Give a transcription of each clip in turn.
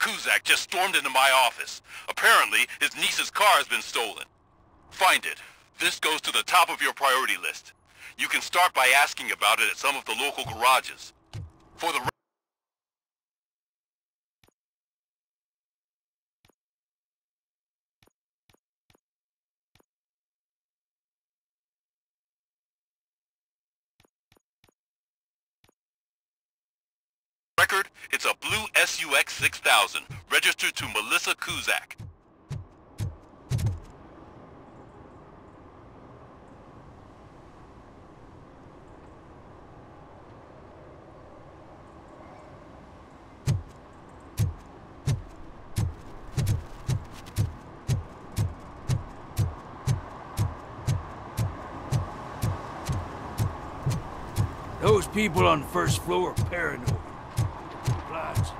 Kuzak just stormed into my office. Apparently, his niece's car has been stolen. Find it. This goes to the top of your priority list. You can start by asking about it at some of the local garages. For the record, it's a blue SUX 6000, registered to Melissa Kuzak. Those people on the first floor are paranoid. Lights.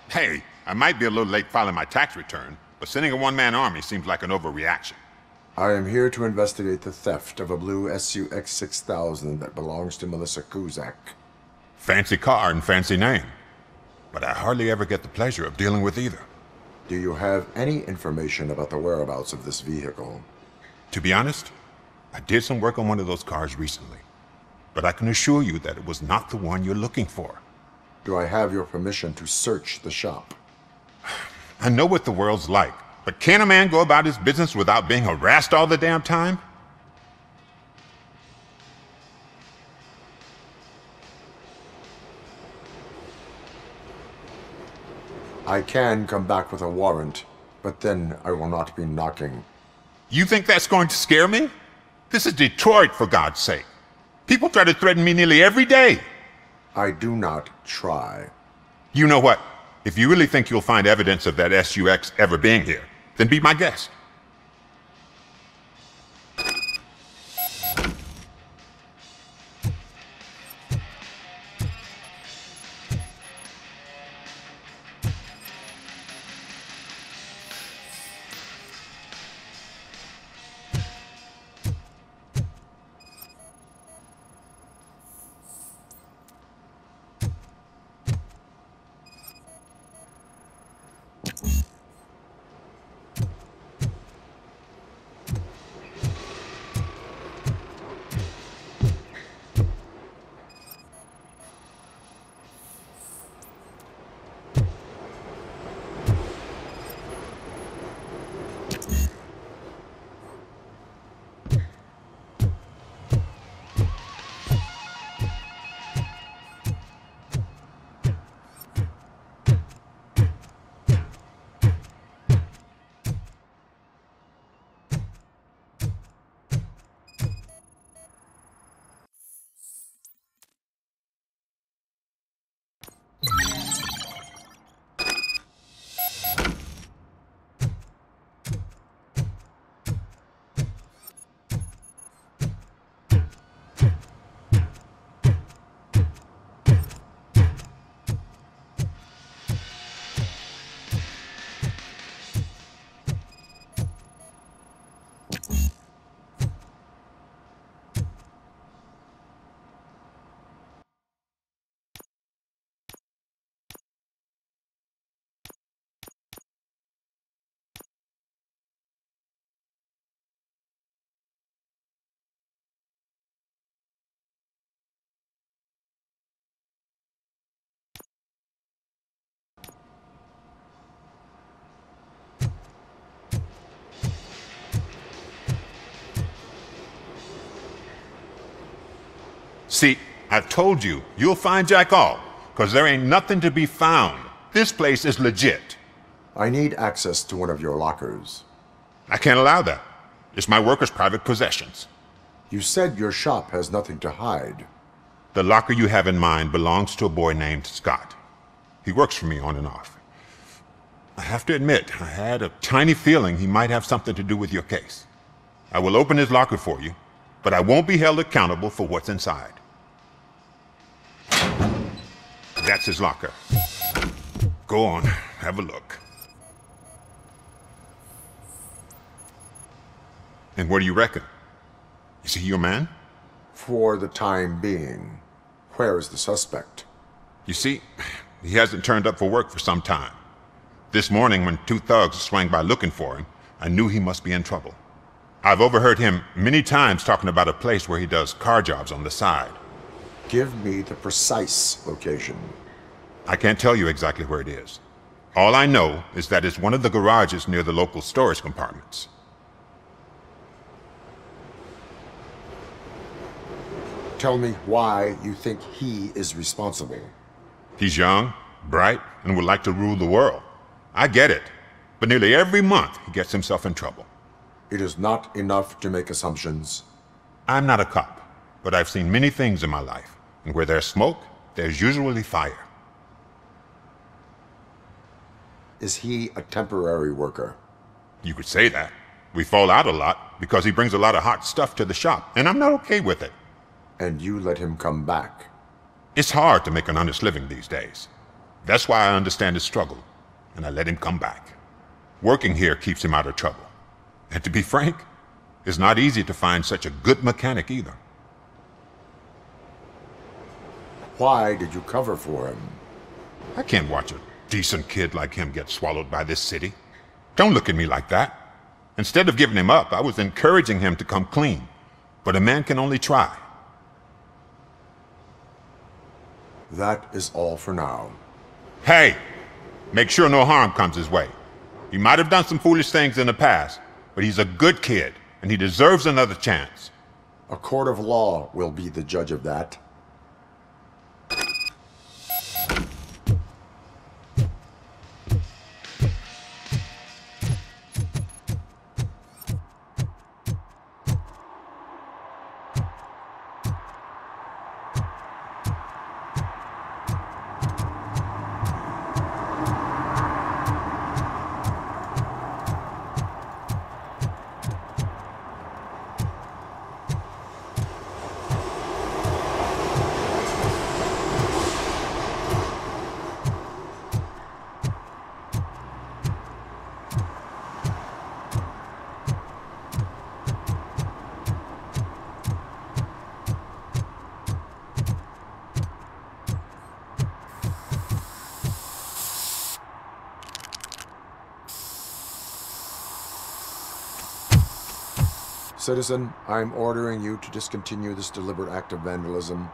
Hey, I might be a little late filing my tax return, but sending a one-man army seems like an overreaction. I am here to investigate the theft of a blue SUX 6000 that belongs to Melissa Kuzak. Fancy car and fancy name. But I hardly ever get the pleasure of dealing with either. Do you have any information about the whereabouts of this vehicle? To be honest, I did some work on one of those cars recently. But I can assure you that it was not the one you're looking for. Do I have your permission to search the shop? I know what the world's like, but can a man go about his business without being harassed all the damn time? I can come back with a warrant, but then I will not be knocking. You think that's going to scare me? This is Detroit, for God's sake. People try to threaten me nearly every day. I do not try. You know what? If you really think you'll find evidence of that SUX ever being here, then be my guest. See, I told you, you'll find Jack all, because there ain't nothing to be found. This place is legit. I need access to one of your lockers. I can't allow that. It's my workers' private possessions. You said your shop has nothing to hide. The locker you have in mind belongs to a boy named Scott. He works for me on and off. I have to admit, I had a tiny feeling he might have something to do with your case. I will open his locker for you, but I won't be held accountable for what's inside. That's his locker. Go on, have a look. And what do you reckon? Is he your man? For the time being. Where is the suspect? You see, he hasn't turned up for work for some time. This morning, when two thugs swang by looking for him, I knew he must be in trouble. I've overheard him many times talking about a place where he does car jobs on the side. Give me the precise location. I can't tell you exactly where it is. All I know is that it's one of the garages near the local storage compartments. Tell me why you think he is responsible. He's young, bright, and would like to rule the world. I get it, but nearly every month he gets himself in trouble. It is not enough to make assumptions. I'm not a cop, but I've seen many things in my life, and where there's smoke, there's usually fire. Is he a temporary worker? You could say that. We fall out a lot because he brings a lot of hot stuff to the shop, and I'm not okay with it. And you let him come back? It's hard to make an honest living these days. That's why I understand his struggle, and I let him come back. Working here keeps him out of trouble. And to be frank, it's not easy to find such a good mechanic either. Why did you cover for him? I can't watch a decent kid like him get swallowed by this city. Don't look at me like that. Instead of giving him up, I was encouraging him to come clean. But a man can only try. That is all for now. Hey! Make sure no harm comes his way. He might have done some foolish things in the past, but he's a good kid, and he deserves another chance. A court of law will be the judge of that. Citizen, I'm ordering you to discontinue this deliberate act of vandalism.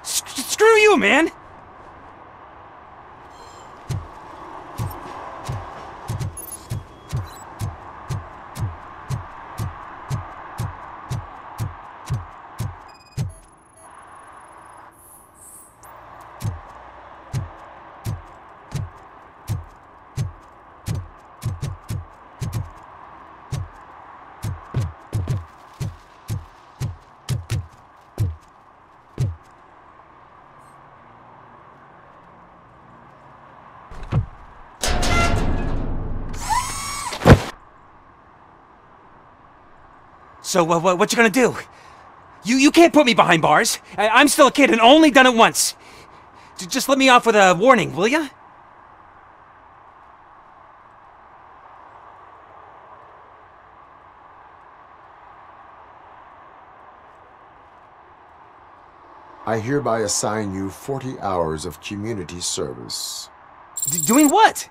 Screw you, man! So, what you gonna do? You can't put me behind bars. I'm still a kid and only done it once. Just let me off with a warning, will ya? I hereby assign you 40 hours of community service. Doing what?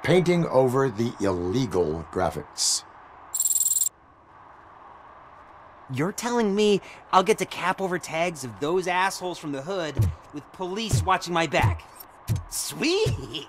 Painting over the illegal graphics. You're telling me I'll get to cap over tags of those assholes from the hood with police watching my back? Sweet!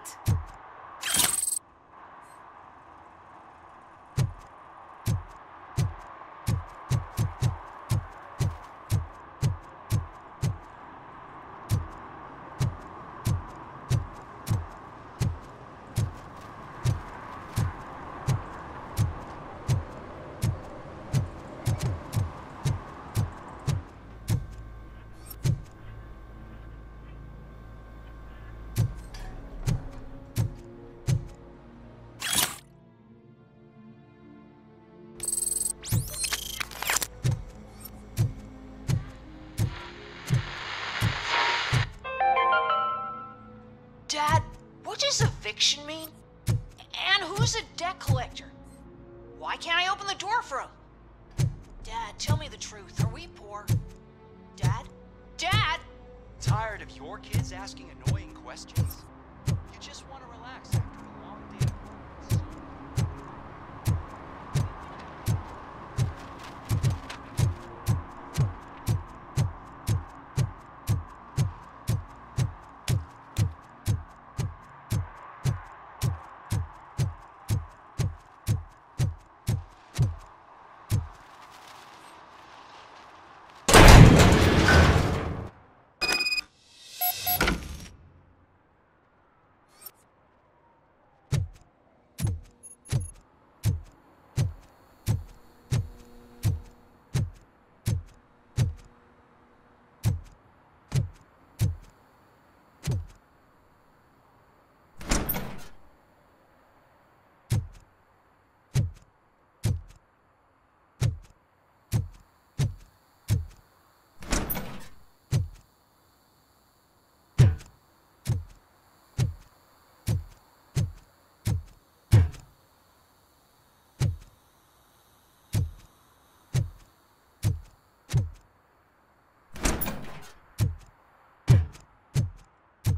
eviction mean? And who's a debt collector? Why can't I open the door for him? Dad, tell me the truth. Are we poor? Dad? Dad? Tired of your kids asking annoying questions? You just want to relax after a long day of work.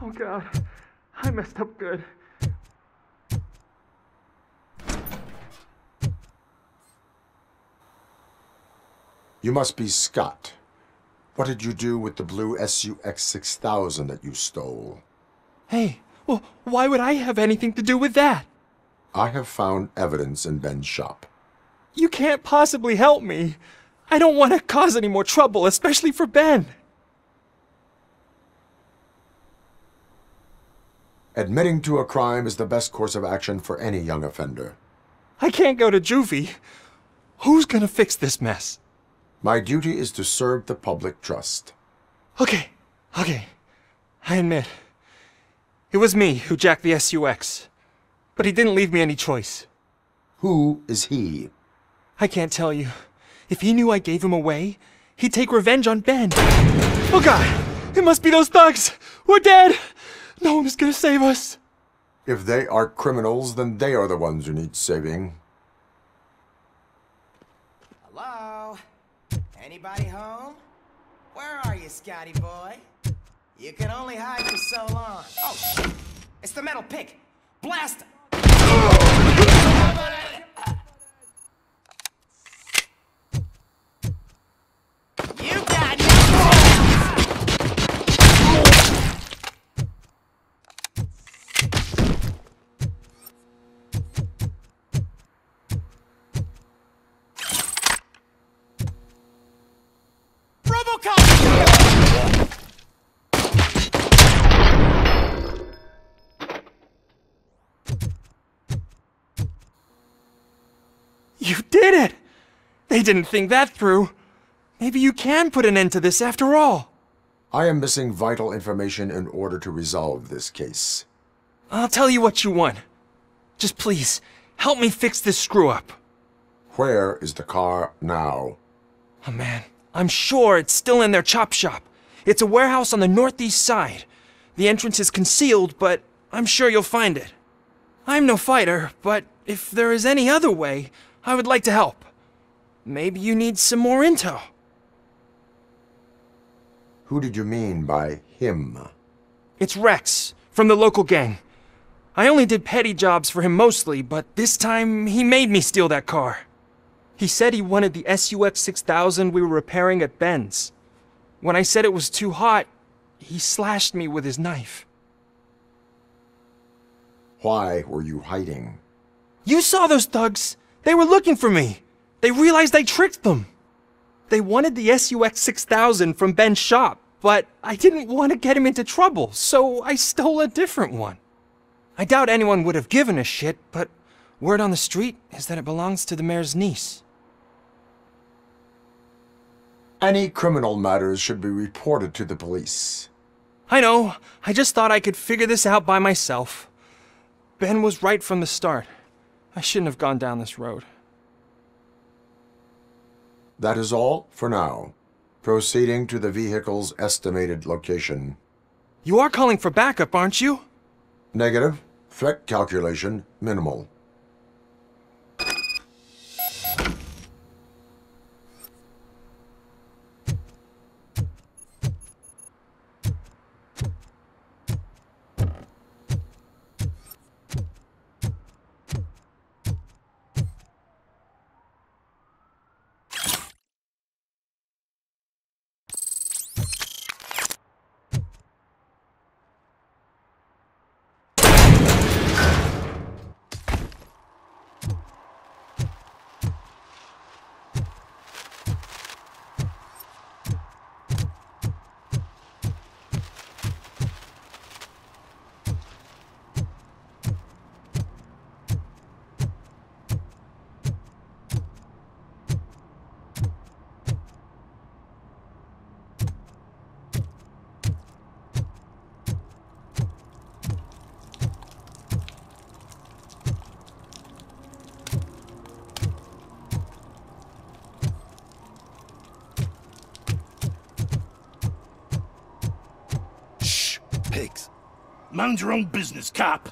Oh God, I messed up good. You must be Scott. What did you do with the blue SUX 6000 that you stole? Hey, well, why would I have anything to do with that? I have found evidence in Ben's shop. You can't possibly help me. I don't want to cause any more trouble, especially for Ben. Admitting to a crime is the best course of action for any young offender. I can't go to juvie. Who's gonna fix this mess? My duty is to serve the public trust. Okay. I admit. It was me who jacked the SUX. But he didn't leave me any choice. Who is he? I can't tell you. If he knew I gave him away, he'd take revenge on Ben. Oh God! It must be those thugs! We're dead! No one is gonna save us. If they are criminals, then they are the ones who need saving. Hello? Anybody home? Where are you, Scotty boy? You can only hide for so long. Oh, shit! It's the metal pig! Blast him! You got Robocop! You did it! They didn't think that through. Maybe you can put an end to this after all. I am missing vital information in order to resolve this case. I'll tell you what you want. Just please, help me fix this screw-up. Where is the car now? Oh man, I'm sure it's still in their chop shop. It's a warehouse on the northeast side. The entrance is concealed, but I'm sure you'll find it. I'm no fighter, but if there is any other way, I would like to help. Maybe you need some more intel. Who did you mean by him? It's Rex, from the local gang. I only did petty jobs for him mostly, but this time he made me steal that car. He said he wanted the SUX 6000 we were repairing at Ben's. When I said it was too hot, he slashed me with his knife. Why were you hiding? You saw those thugs! They were looking for me! They realized I tricked them! They wanted the SUX 6000 from Ben's shop, but I didn't want to get him into trouble, so I stole a different one. I doubt anyone would have given a shit, but word on the street is that it belongs to the mayor's niece. Any criminal matters should be reported to the police. I know, I just thought I could figure this out by myself. Ben was right from the start. I shouldn't have gone down this road. That is all for now. Proceeding to the vehicle's estimated location. You are calling for backup, aren't you? Negative. Threat calculation minimal. Pigs. Mind your own business, cop.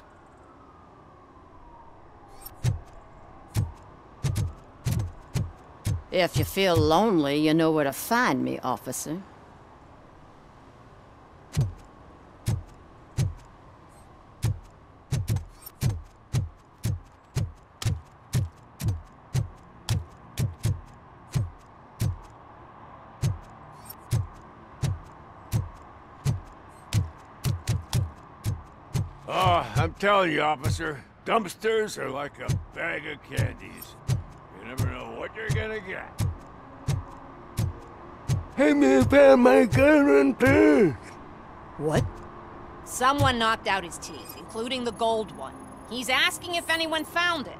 If you feel lonely, you know where to find me, officer. Oh, I'm telling you, officer, dumpsters are like a bag of candies. You never know what you're gonna get. Hey, man, found my gun and purse. What? Someone knocked out his teeth, including the gold one. He's asking if anyone found it.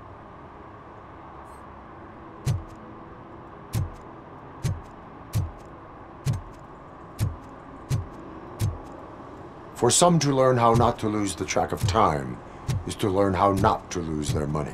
For some to learn how not to lose the track of time is to learn how not to lose their money.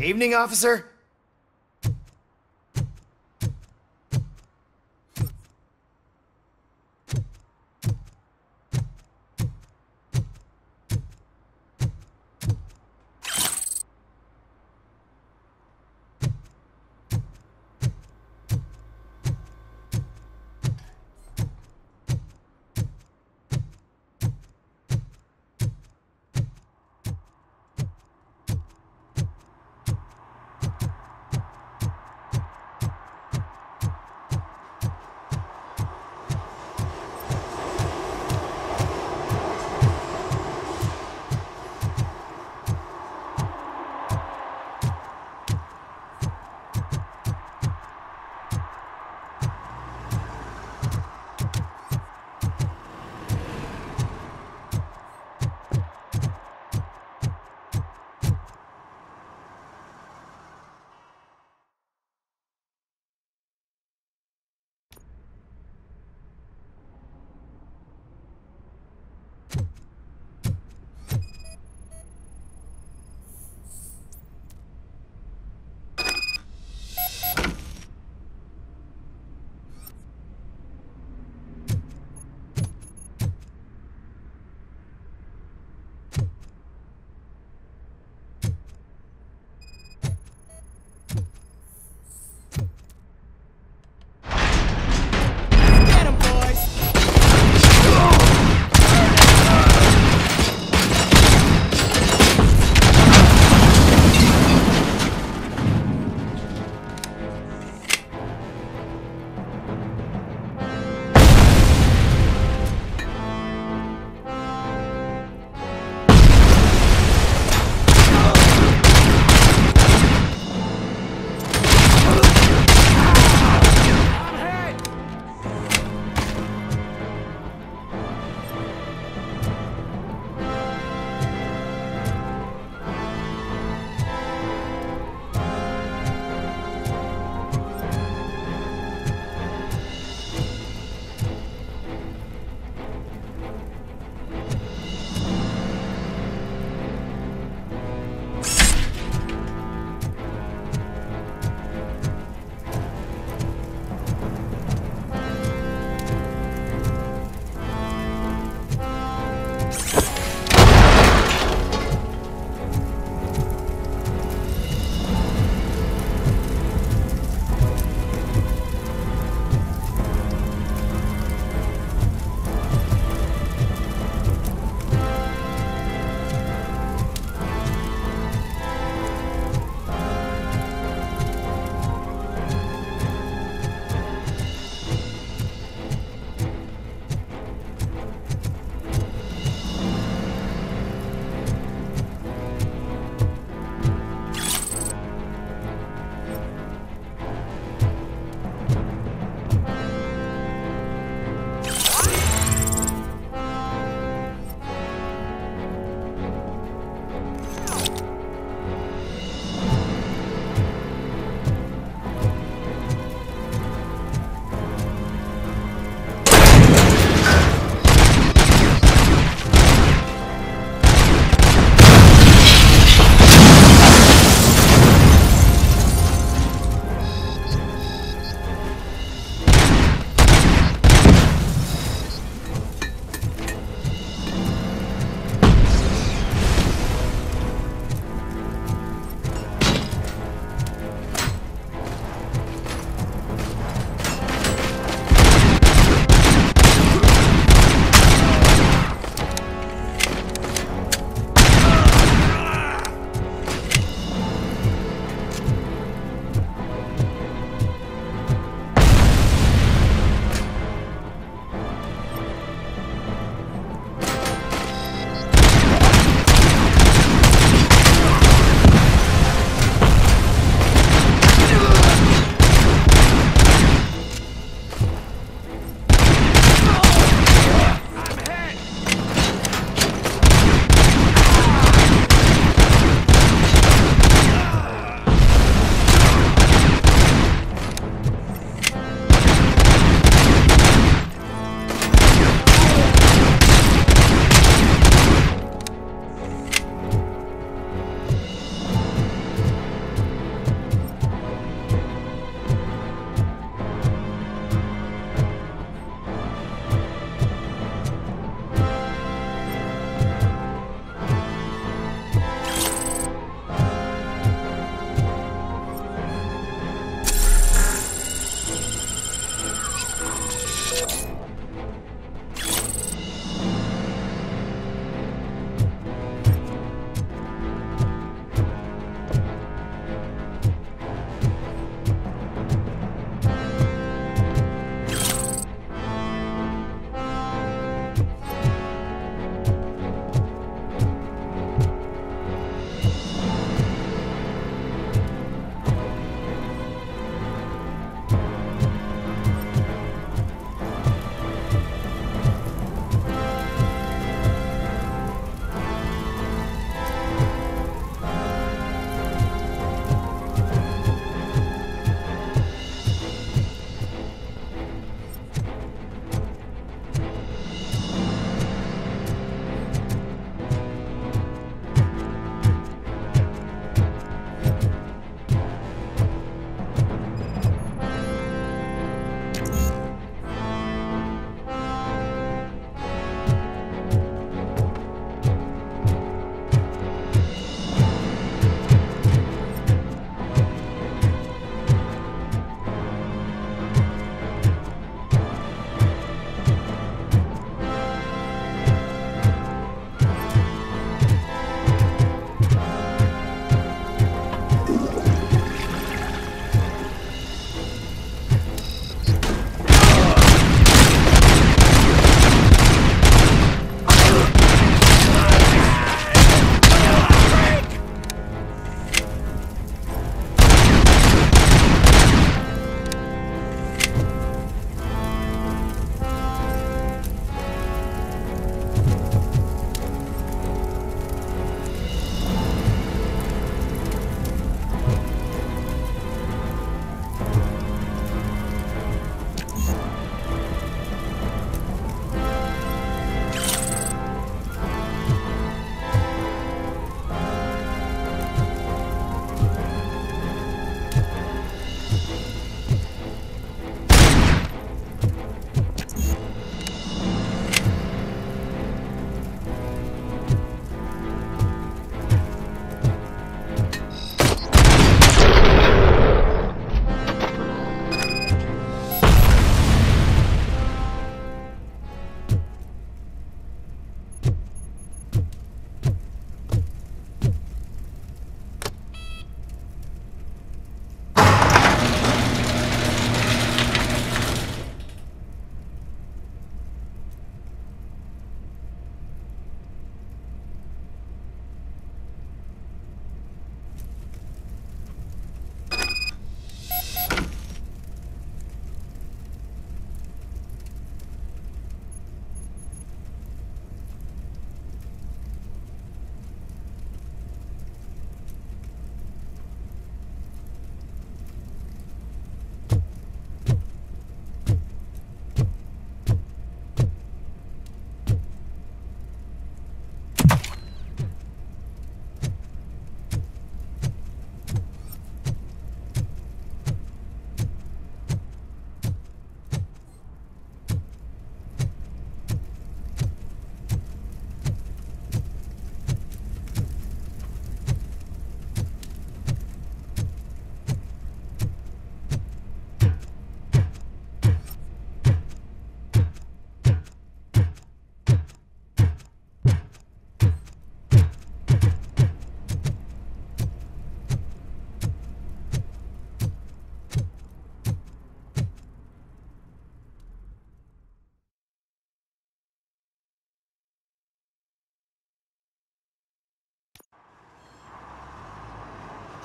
Evening, officer.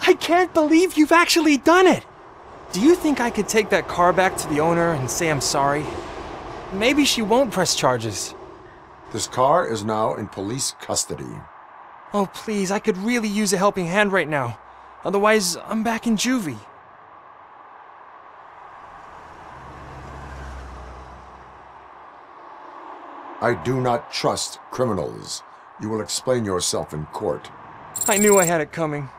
I can't believe you've actually done it! Do you think I could take that car back to the owner and say I'm sorry? Maybe she won't press charges. This car is now in police custody. Oh, please, I could really use a helping hand right now. Otherwise, I'm back in juvie. I do not trust criminals. You will explain yourself in court. I knew I had it coming.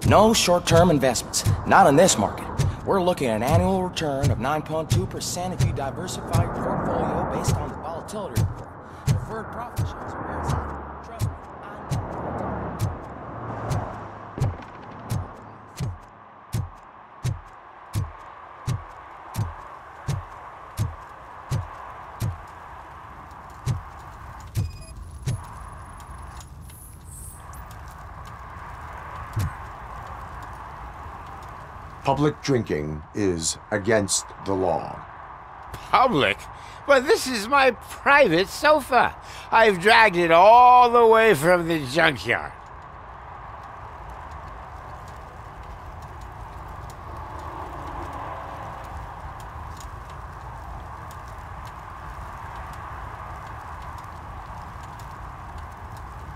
No short-term investments, not in this market. We're looking at an annual return of 9.2% if you diversify your portfolio based on the volatility report. Preferred profit shares are very high. Trust me, I know. Public drinking is against the law. Public? But this is my private sofa. I've dragged it all the way from the junkyard.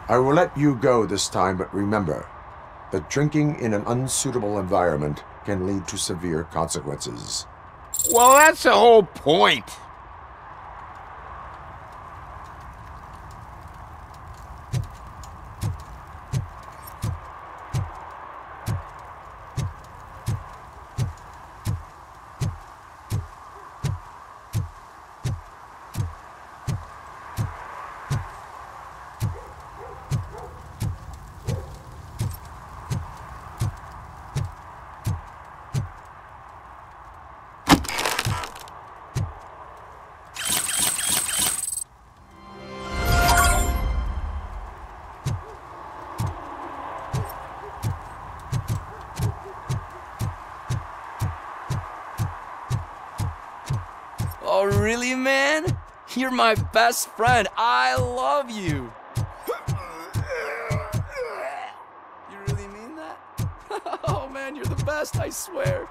I will let you go this time, but remember that drinking in an unsuitable environment can lead to severe consequences. Well, that's the whole point. Oh, really, man? You're my best friend. I love you. You really mean that? Oh, man, you're the best, I swear.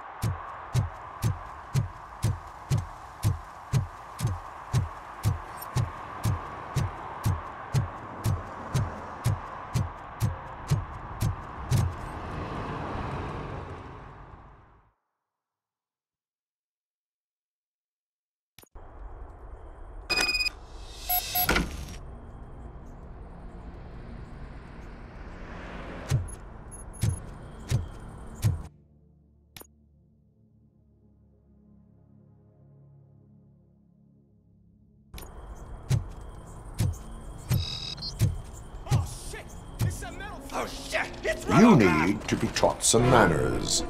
You need to be taught some manners.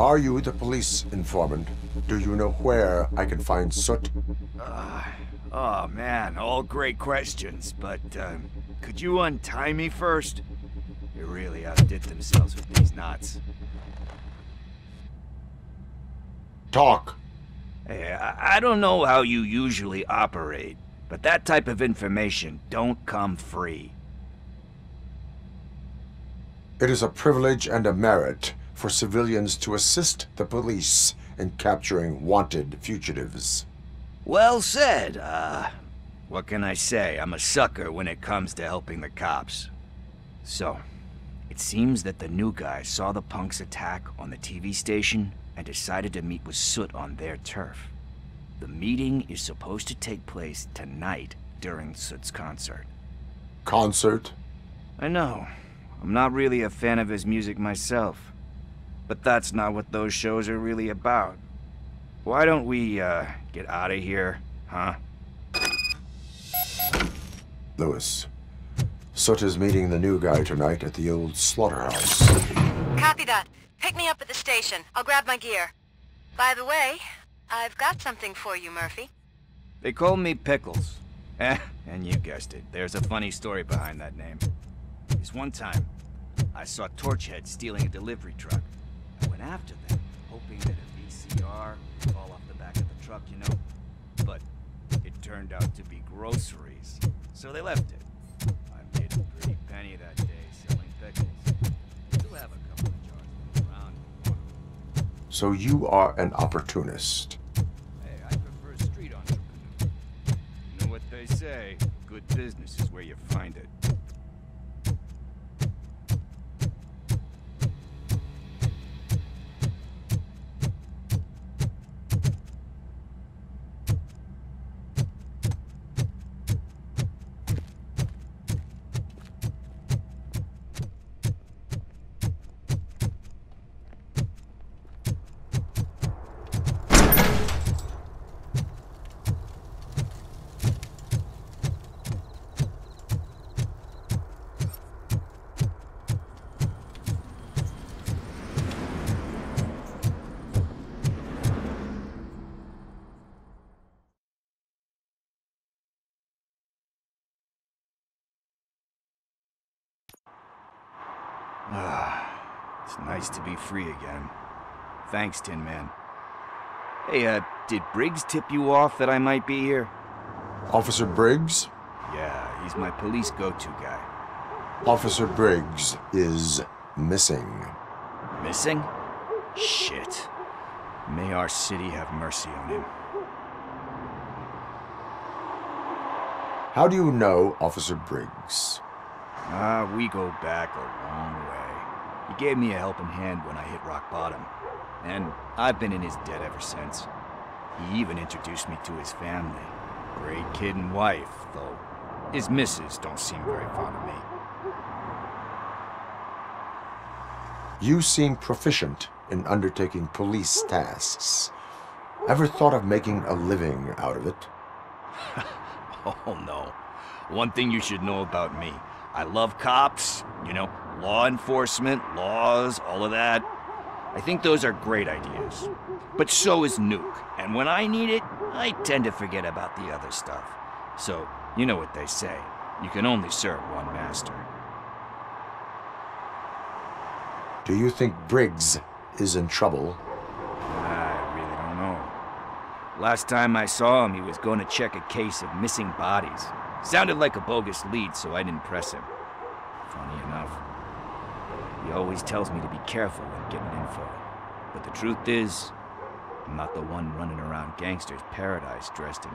Are you the police informant? Do you know where I can find Soot? Oh man, all great questions, but could you untie me first? They really outdid themselves with these knots. Talk. Hey, I don't know how you usually operate, but that type of information don't come free. It is a privilege and a merit for civilians to assist the police in capturing wanted fugitives. Well said. What can I say? I'm a sucker when it comes to helping the cops. So, it seems that the new guy saw the punks' attack on the TV station and decided to meet with Soot on their turf. The meeting is supposed to take place tonight during Soot's concert. Concert? I know. I'm not really a fan of his music myself. But that's not what those shows are really about. Why don't we, get out of here, huh? Lewis, Soot is meeting the new guy tonight at the old slaughterhouse. Copy that. Pick me up at the station. I'll grab my gear. By the way, I've got something for you, Murphy. They call me Pickles. And you guessed it. There's a funny story behind that name. This one time, I saw Torchhead stealing a delivery truck. I went after them, hoping that a VCR would fall off the back of the truck, you know? But it turned out to be groceries, so they left it. I made a pretty penny that day selling pickles. Still have a couple of jars around. So you are an opportunist. Hey, I prefer street entrepreneur. You know what they say, good business is where you find it. It's nice to be free again. Thanks, Tin Man. Hey, did Briggs tip you off that I might be here? Officer Briggs? Yeah, he's my police go-to guy. Officer Briggs is missing. Missing? Shit. May our city have mercy on him. How do you know Officer Briggs? We go back a long way. He gave me a helping hand when I hit rock bottom, and I've been in his debt ever since. He even introduced me to his family. Great kid and wife, though his missus don't seem very fond of me. You seem proficient in undertaking police tasks. Ever thought of making a living out of it? Oh no. One thing you should know about me. I love cops, you know, law enforcement, laws, all of that. I think those are great ideas. But so is Nuke, and when I need it, I tend to forget about the other stuff. So, you know what they say, you can only serve one master. Do you think Briggs is in trouble? I really don't know. Last time I saw him, he was going to check a case of missing bodies. Sounded like a bogus lead, so I didn't press him. Funny enough. He always tells me to be careful when getting info. But the truth is, I'm not the one running around gangsters' paradise dressed in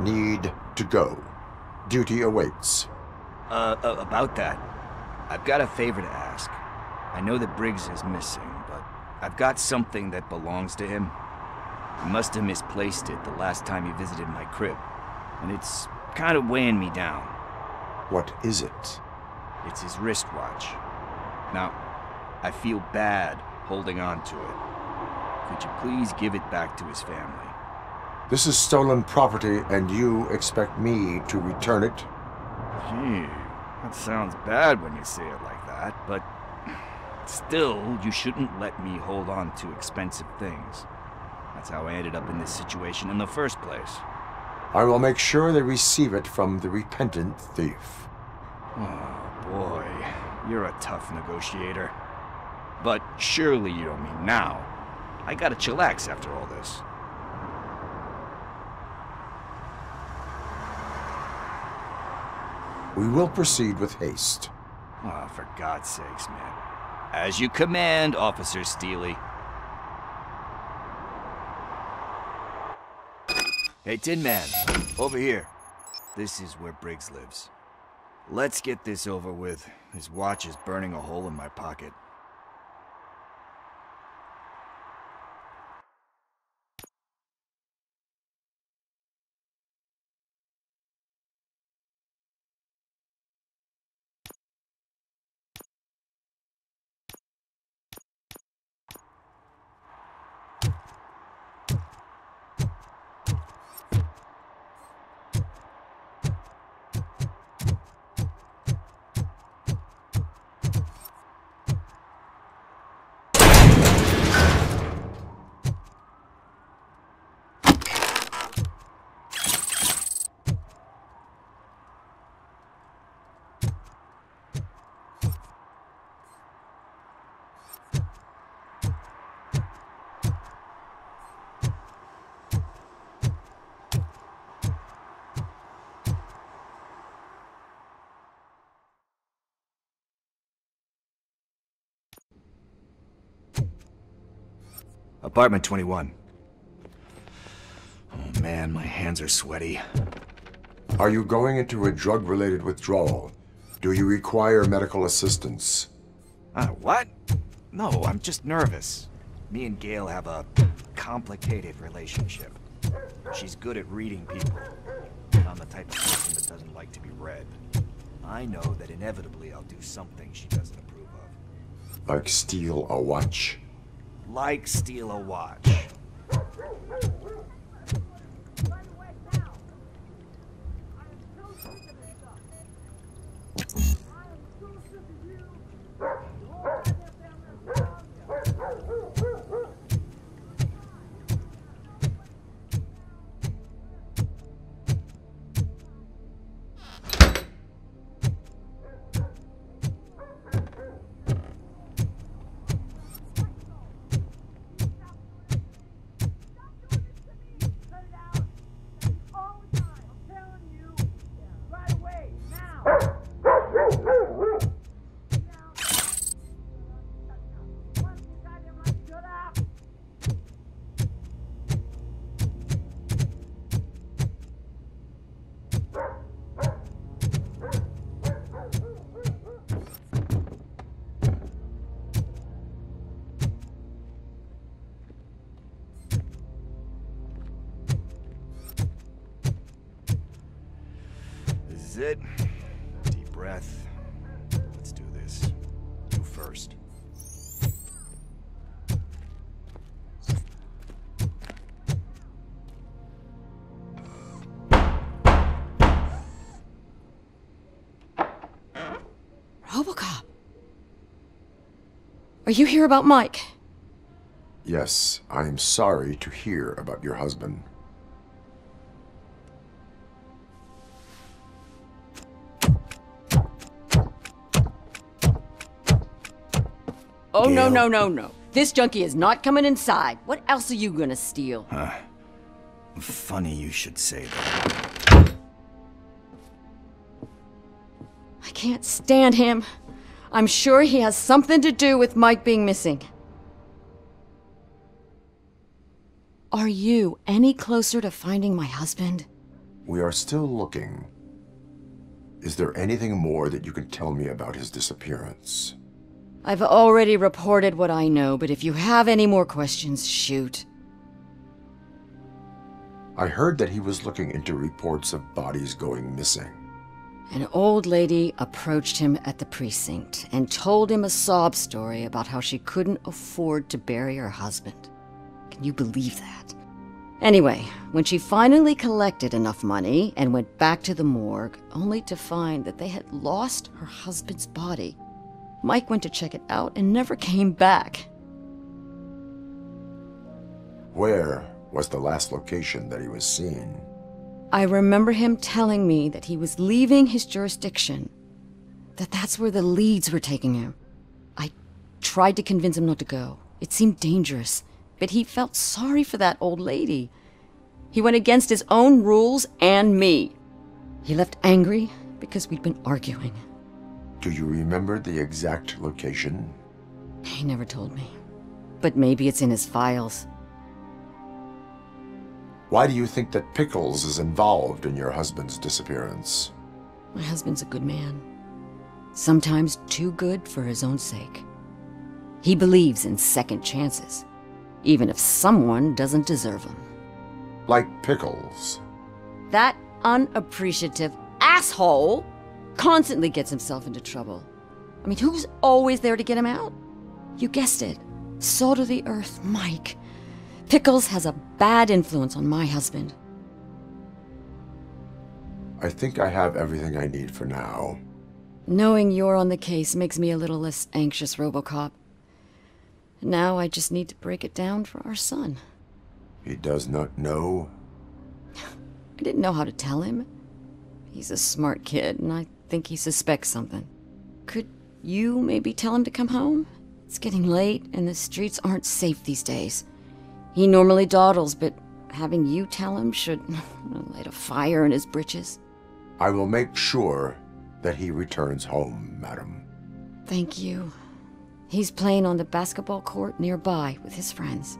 blue. Need to go. Duty awaits. About that, I've got a favor to ask. I know that Briggs is missing, but I've got something that belongs to him. He must have misplaced it the last time he visited my crib, and it's kind of weighing me down. What is it? It's his wristwatch. Now, I feel bad holding on to it. Could you please give it back to his family? This is stolen property, and you expect me to return it? Gee, that sounds bad when you say it like that, but still, you shouldn't let me hold on to expensive things. That's how I ended up in this situation in the first place. I will make sure they receive it from the repentant thief. Oh boy, you're a tough negotiator. But surely you don't mean now. I gotta chillax after all this. We will proceed with haste. Oh, for God's sakes, man. As you command, Officer Steely. Hey, Tin Man, over here. This is where Briggs lives. Let's get this over with. His watch is burning a hole in my pocket. Apartment 21. Oh man, my hands are sweaty. Are you going into a drug-related withdrawal? Do you require medical assistance? What? No, I'm just nervous. Me and Gail have a complicated relationship. She's good at reading people. I'm the type of person that doesn't like to be read. I know that inevitably I'll do something she doesn't approve of. Like steal a watch? Like steal a watch. This is it. Deep breath. Let's do this. You first. Robocop. Are you here about Mike? Yes, I am sorry to hear about your husband. Oh, Gail. No. This junkie is not coming inside. What else are you gonna steal? Funny you should say that. I can't stand him. I'm sure he has something to do with Mike being missing. Are you any closer to finding my husband? We are still looking. Is there anything more that you can tell me about his disappearance? I've already reported what I know, but if you have any more questions, shoot. I heard that he was looking into reports of bodies going missing. An old lady approached him at the precinct and told him a sob story about how she couldn't afford to bury her husband. Can you believe that? Anyway, when she finally collected enough money and went back to the morgue, only to find that they had lost her husband's body, Mike went to check it out and never came back. Where was the last location that he was seen? I remember him telling me that he was leaving his jurisdiction, that's where the leads were taking him. I tried to convince him not to go. It seemed dangerous, but he felt sorry for that old lady. He went against his own rules and me. He left angry because we'd been arguing. Do you remember the exact location? He never told me, but maybe it's in his files. Why do you think that Pickles is involved in your husband's disappearance? My husband's a good man. Sometimes too good for his own sake. He believes in second chances, even if someone doesn't deserve them. Like Pickles. That unappreciative asshole constantly gets himself into trouble. I mean, who's always there to get him out? You guessed it. Salt of the earth, Mike. Pickles has a bad influence on my husband. I think I have everything I need for now. Knowing you're on the case makes me a little less anxious, Robocop. Now I just need to break it down for our son. He does not know? I didn't know how to tell him. He's a smart kid, and I think he suspects something. Could you maybe tell him to come home? It's getting late, and the streets aren't safe these days. He normally dawdles, but having you tell him should light a fire in his britches. I will make sure that he returns home, madam. Thank you. He's playing on the basketball court nearby with his friends.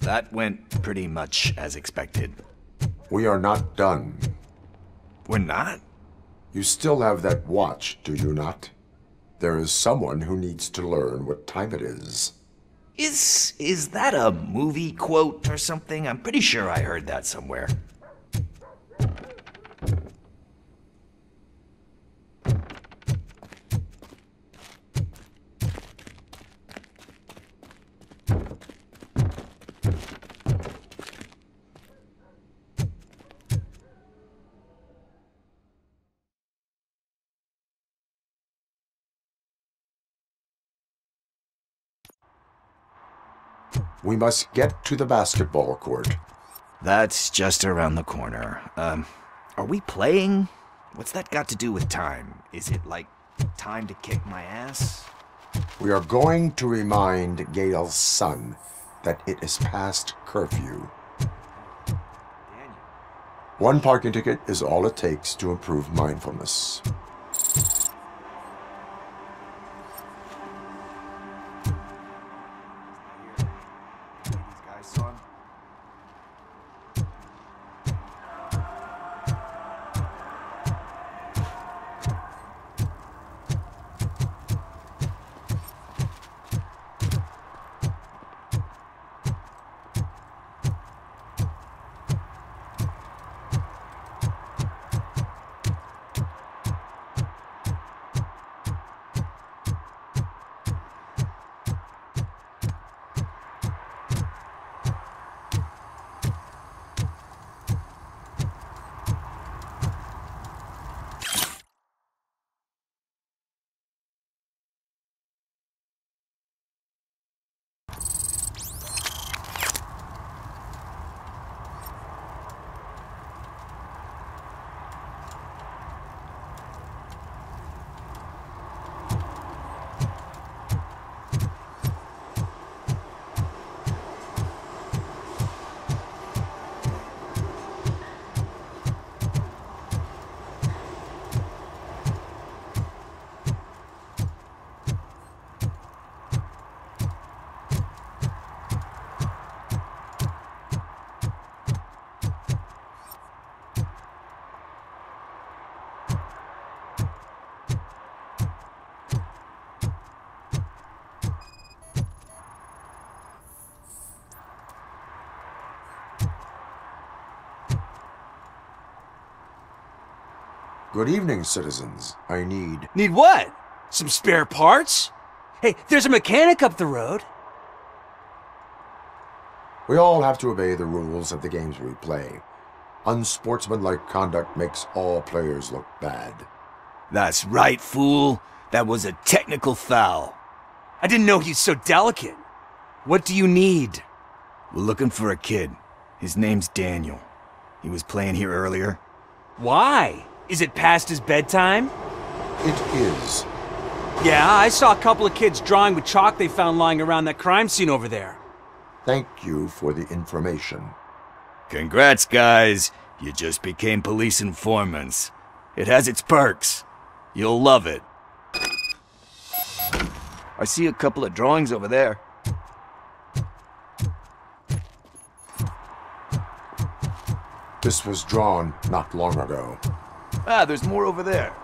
That went pretty much as expected. We are not done. We're not? You still have that watch, do you not? There is someone who needs to learn what time it is. Is that a movie quote or something? I'm pretty sure I heard that somewhere. We must get to the basketball court. That's just around the corner. Are we playing? What's that got to do with time? Is it like time to kick my ass? We are going to remind Gail's son that it is past curfew. One parking ticket is all it takes to improve mindfulness. Good evening, citizens. I need... Need what? Some spare parts? Hey, there's a mechanic up the road. We all have to obey the rules of the games we play. Unsportsmanlike conduct makes all players look bad. That's right, fool. That was a technical foul. I didn't know he's so delicate. What do you need? We're looking for a kid. His name's Daniel. He was playing here earlier. Why? Is it past his bedtime? It is. Yeah, I saw a couple of kids drawing with chalk they found lying around that crime scene over there. Thank you for the information. Congrats, guys. You just became police informants. It has its perks. You'll love it. I see a couple of drawings over there. This was drawn not long ago. Ah, there's more over there.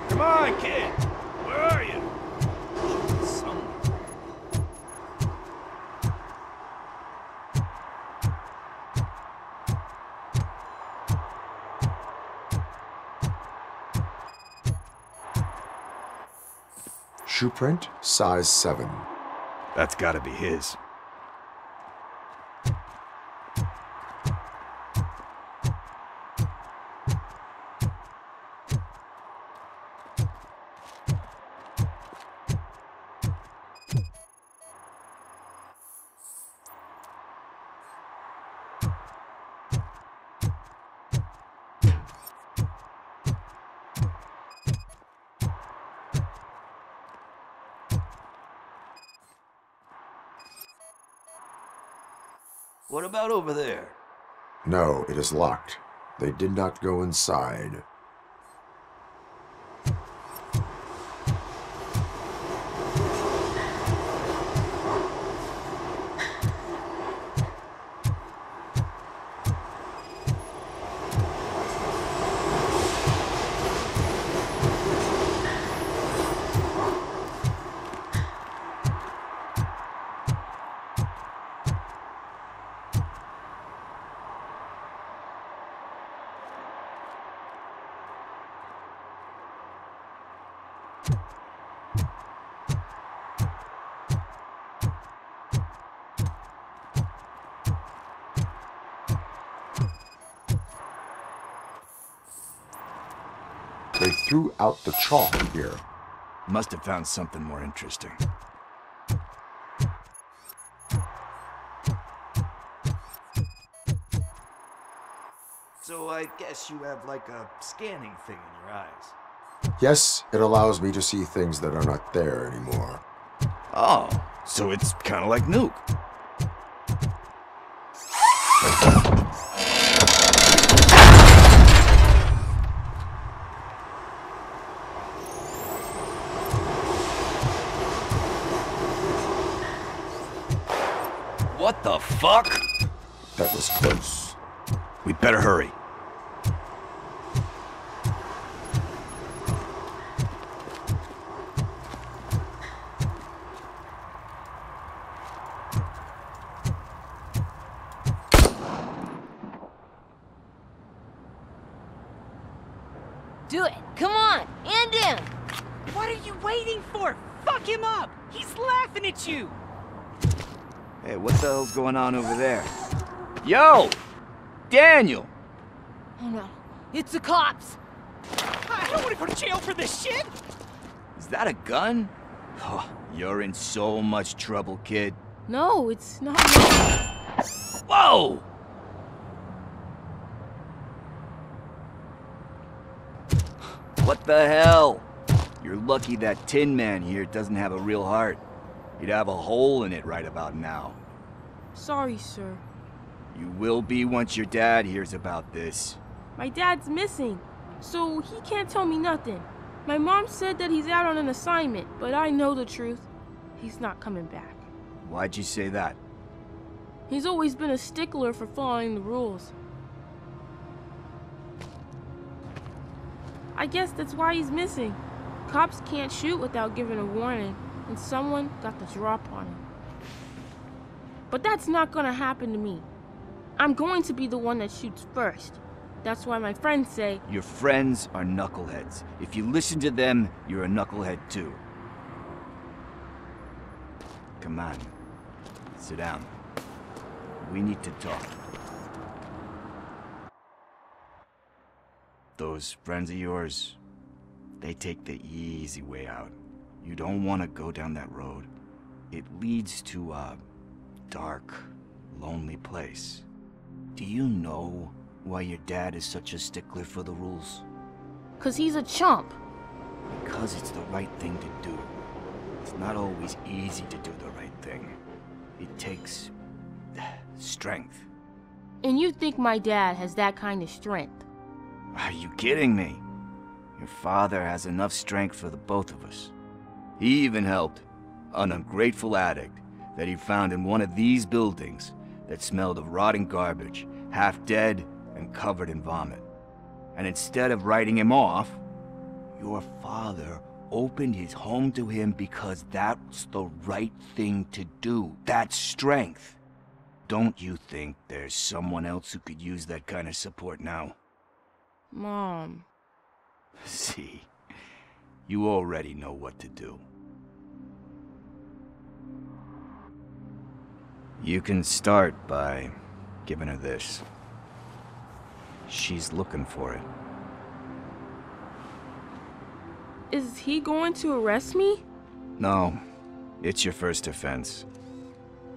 Come on, kid. Where are you? Shoe print, size 7. That's gotta be his. What about over there? No, it is locked. They did not go inside. They threw out the chalk here. Must have found something more interesting. So I guess you have like a scanning thing in your eyes. Yes, it allows me to see things that are not there anymore. Oh, so it's kind of like Nuke. What the fuck? That was close. We'd better hurry. Do it. Come on. And in. What are you waiting for? Fuck him up. He's laughing at you. Hey, what the hell's going on over there? Yo! Daniel! Oh no. It's the cops. I don't want to go to jail for this shit. Is that a gun? Oh, you're in so much trouble, kid. No, it's not. Whoa! What the hell? You're lucky that Tin Man here doesn't have a real heart. He'd have a hole in it right about now. Sorry, sir. You will be once your dad hears about this. My dad's missing, so he can't tell me nothing. My mom said that he's out on an assignment, but I know the truth. He's not coming back. Why'd you say that? He's always been a stickler for following the rules. I guess that's why he's missing. Cops can't shoot without giving a warning, and someone got the drop on him. But that's not gonna happen to me. I'm going to be the one that shoots first. That's why my friends say... Your friends are knuckleheads. If you listen to them, you're a knucklehead too. Come on. Sit down. We need to talk. Those friends of yours, they take the easy way out. You don't want to go down that road. It leads to a dark, lonely place. Do you know why your dad is such a stickler for the rules? 'Cause he's a chump. Because it's the right thing to do. It's not always easy to do the right thing. It takes strength. And you think my dad has that kind of strength? Are you kidding me? Your father has enough strength for the both of us. He even helped an ungrateful addict that he found in one of these buildings that smelled of rotting garbage, half dead and covered in vomit. And instead of writing him off, your father opened his home to him because that's the right thing to do. That's strength. Don't you think there's someone else who could use that kind of support now? Mom. See, you already know what to do. You can start by giving her this. She's looking for it. Is he going to arrest me? No, it's your first offense.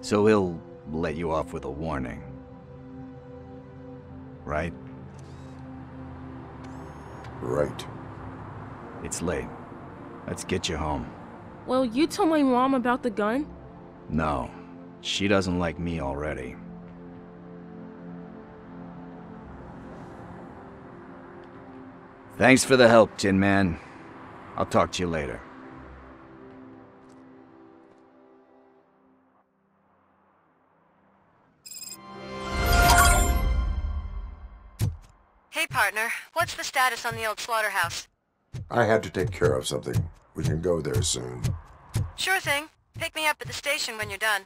So he'll let you off with a warning. Right? Right. It's late. Let's get you home. Well, you tell my mom about the gun? No, she doesn't like me already. Thanks for the help, Tin Man. I'll talk to you later. Hey, partner. What's the status on the old slaughterhouse? I had to take care of something. We can go there soon. Sure thing. Pick me up at the station when you're done.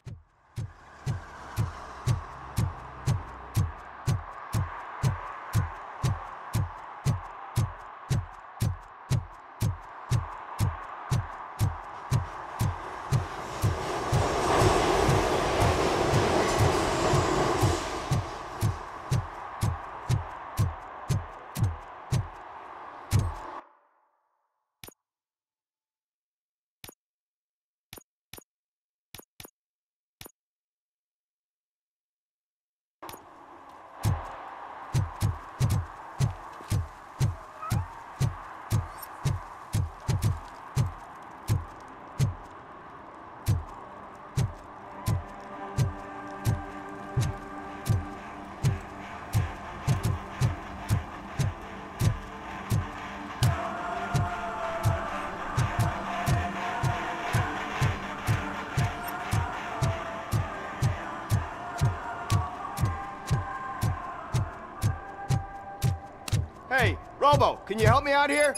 Hey, Robo, can you help me out here?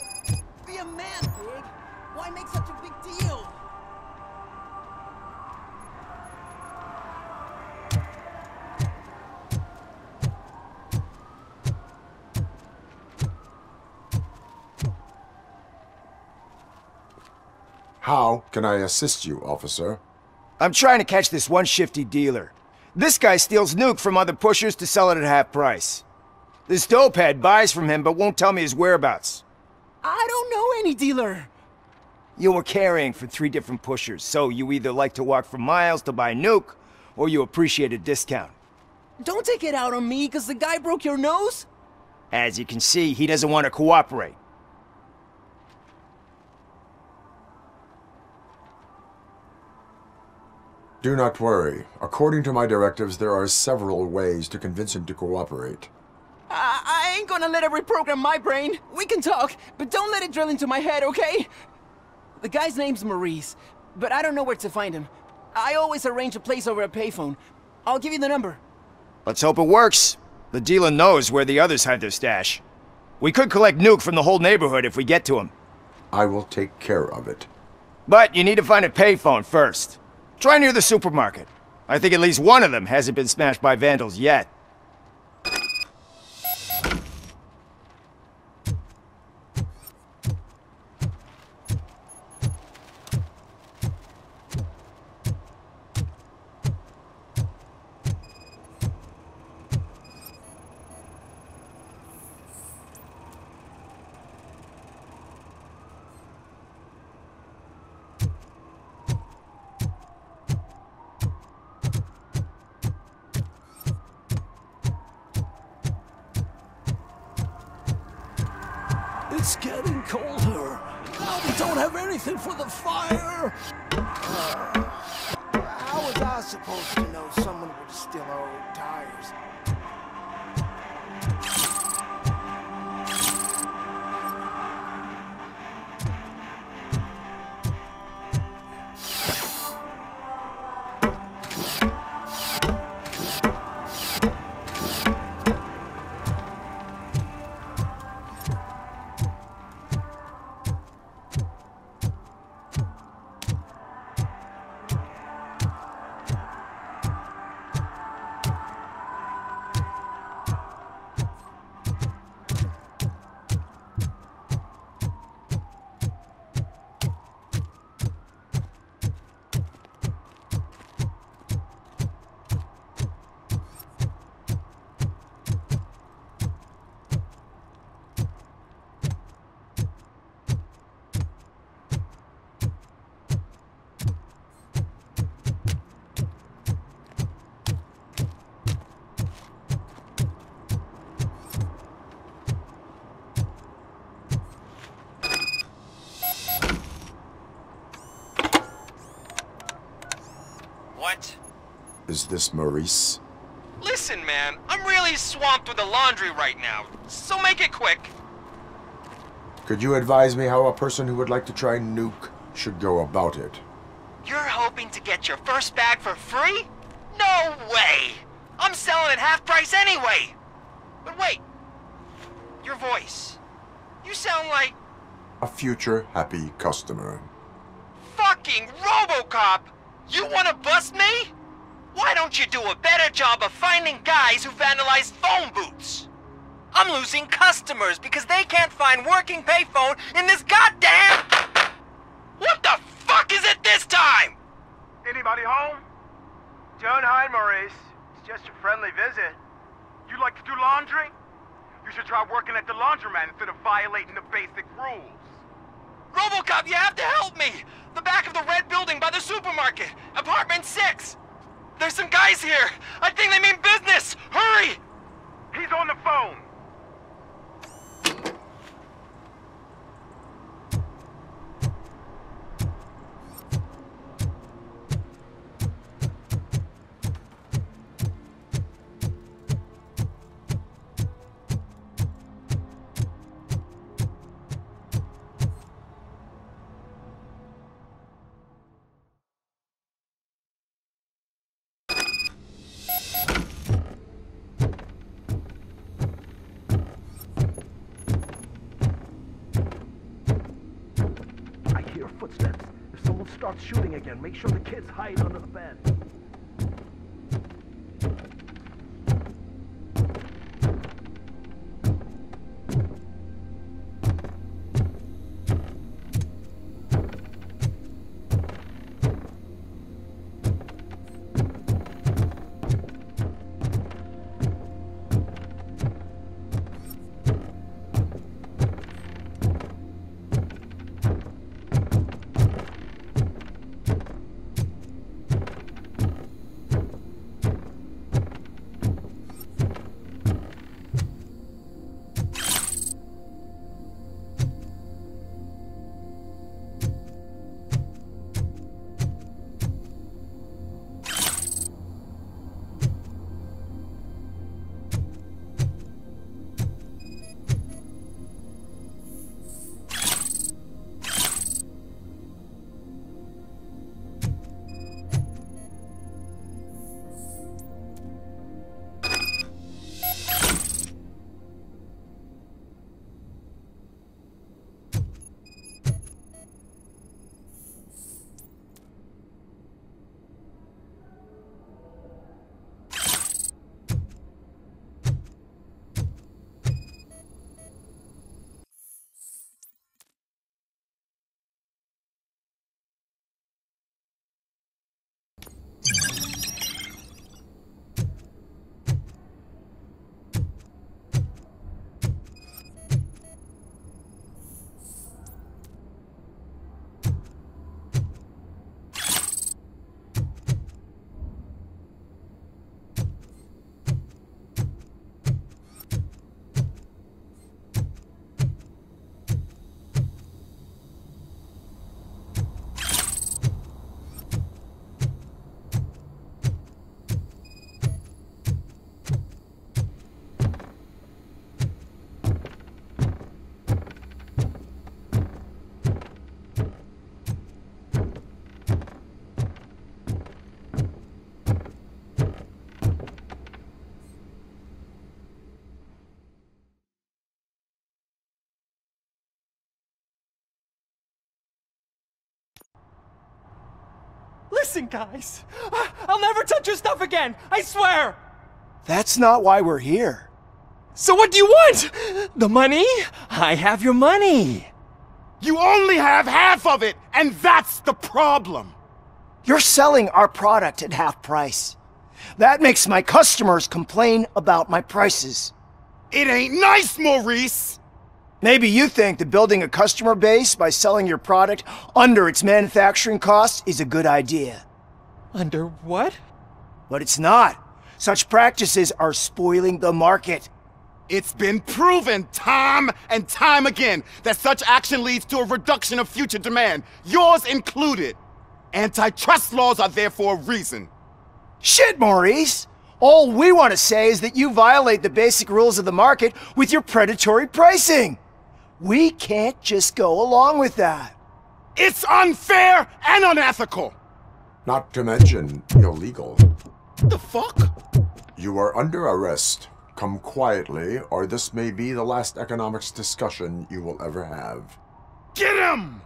Be a man, Big. Why make such a big deal? How can I assist you, officer? I'm trying to catch this one shifty dealer. This guy steals nuke from other pushers to sell it at half price. This dopehead buys from him but won't tell me his whereabouts. I don't know any dealer. You were carrying for 3 different pushers, so you either like to walk for miles to buy nuke, or you appreciate a discount. Don't take it out on me because the guy broke your nose. As you can see, he doesn't want to cooperate. Do not worry. According to my directives, there are several ways to convince him to cooperate. I ain't gonna let it reprogram my brain. We can talk, but don't let it drill into my head, okay? The guy's name's Maurice, but I don't know where to find him. I always arrange a place over a payphone. I'll give you the number. Let's hope it works. The dealer knows where the others hide their stash. We could collect Nuke from the whole neighborhood if we get to him. I will take care of it. But you need to find a payphone first. Try near the supermarket. I think at least one of them hasn't been smashed by vandals yet. It's getting colder. Now we don't have anything for the fire. How was I supposed to know someone would steal our old tires? What? Is this Maurice? Listen, man, I'm really swamped with the laundry right now, so make it quick. Could you advise me how a person who would like to try Nuke should go about it? You're hoping to get your first bag for free? No way! I'm selling at half price anyway! But wait, your voice. You sound like... A future happy customer. fucking Robocop! You wanna bust me? Why don't you do a better job of finding guys who vandalize phone booths? I'm losing customers because they can't find working payphone in this goddamn... What the fuck is it this time? Anybody home? Don't hide, Maurice. It's just a friendly visit. You like to do laundry? You should try working at the laundromat instead of violating the basic rules. Robocop, you have to help me! The back of the red building by the supermarket, apartment 6. There's some guys here. I think they mean business. Hurry! He's on the phone. Footsteps. If someone starts shooting again, make sure the kids hide under the bed. Listen, guys. I'll never touch your stuff again. I swear. That's not why we're here. So what do you want? The money? I have your money. You only have half of it, and that's the problem. You're selling our product at half price. That makes my customers complain about my prices. It ain't nice, Maurice! Maybe you think that building a customer base by selling your product under its manufacturing costs is a good idea. Under what? But it's not. Such practices are spoiling the market. It's been proven time and time again that such action leads to a reduction of future demand, yours included. Antitrust laws are there for a reason. Shit, Maurice! All we want to say is that you violate the basic rules of the market with your predatory pricing. We can't just go along with that. It's unfair and unethical! Not to mention illegal. The fuck? You are under arrest. Come quietly, or this may be the last economics discussion you will ever have. Get him!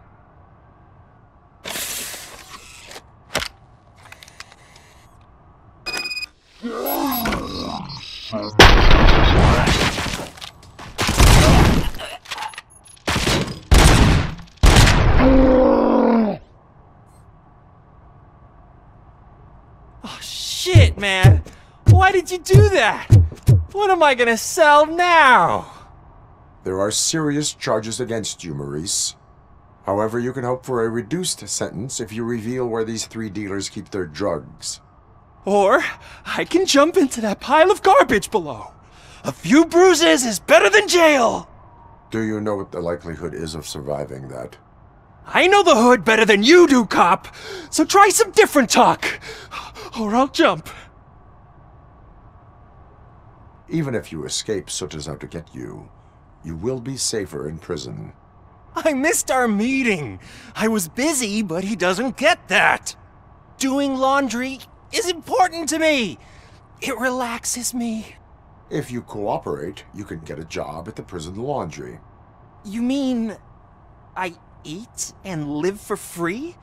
Oh, shit, man. Why did you do that? What am I gonna sell now? There are serious charges against you, Maurice. However, you can hope for a reduced sentence if you reveal where these 3 dealers keep their drugs. Or I can jump into that pile of garbage below. A few bruises is better than jail. Do you know what the likelihood is of surviving that? I know the hood better than you do, cop. So try some different talk, or I'll jump. Even if you escape Soot is out to get you, you will be safer in prison. I missed our meeting. I was busy, but he doesn't get that. Doing laundry is important to me. It relaxes me. If you cooperate, you can get a job at the prison laundry. You mean I eat and live for free?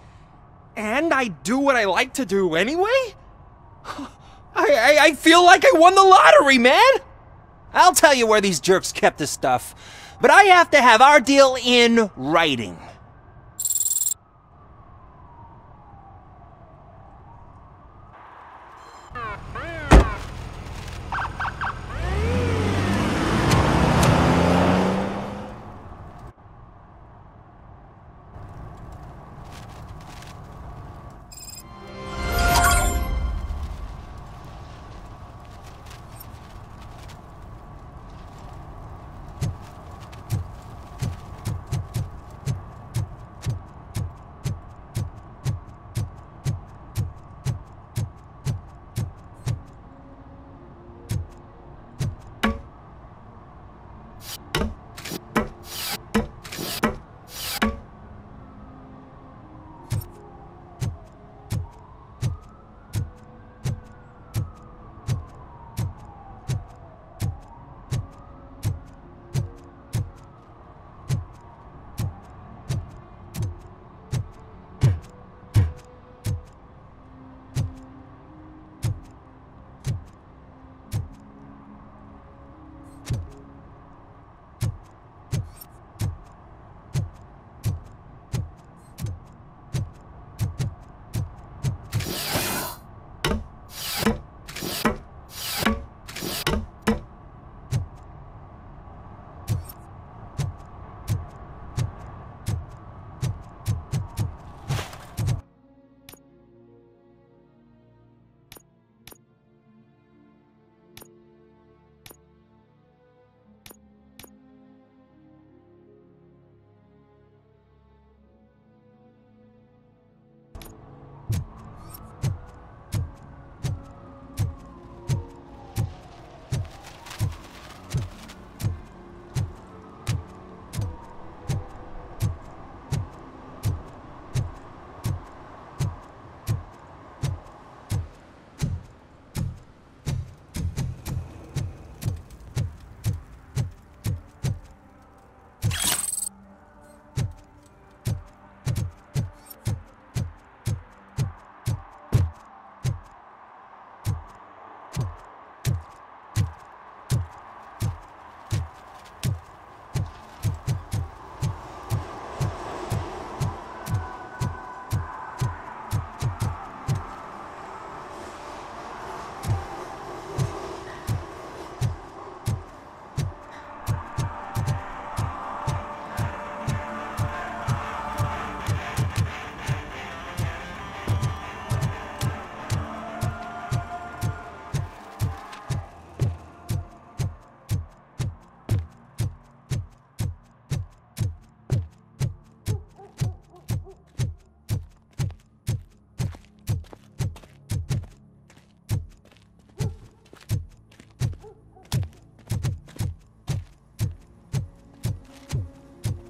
And I do what I like to do anyway? I feel like I won the lottery, man! I'll tell you where these jerks kept this stuff, but I have to have our deal in writing.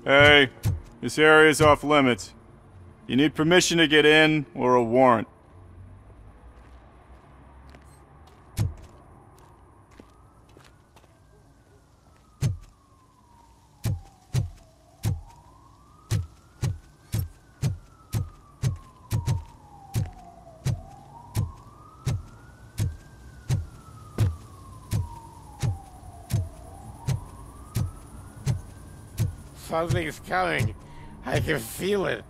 Hey, this area is off limits. You need permission to get in or a warrant. Something's coming. I can feel it.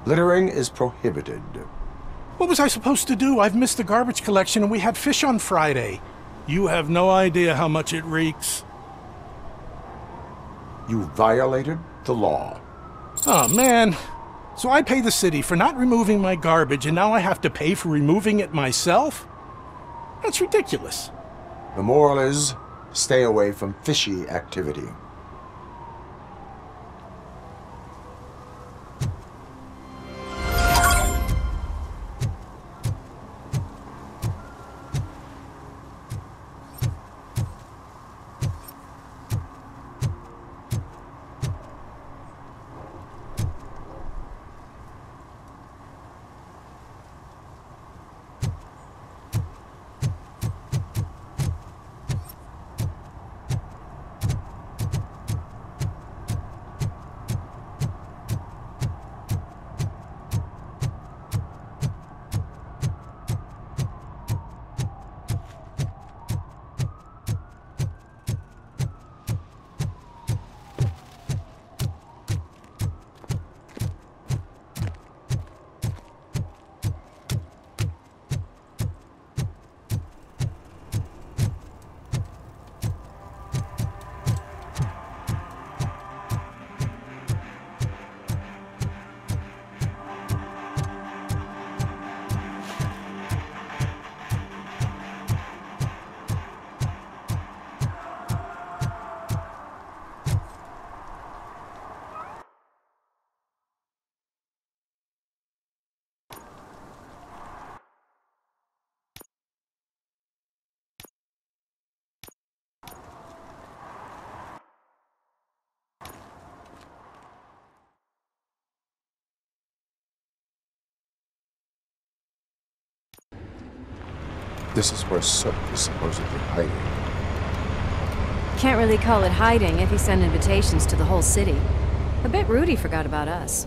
Littering is prohibited. What was I supposed to do? I've missed the garbage collection and we had fish on Friday. You have no idea how much it reeks. You violated the law. Oh, man. So I pay the city for not removing my garbage and now I have to pay for removing it myself? That's ridiculous. The moral is, stay away from fishy activity. This is where Sook is supposedly hiding. Can't really call it hiding if he sent invitations to the whole city. A bit rude he forgot about us.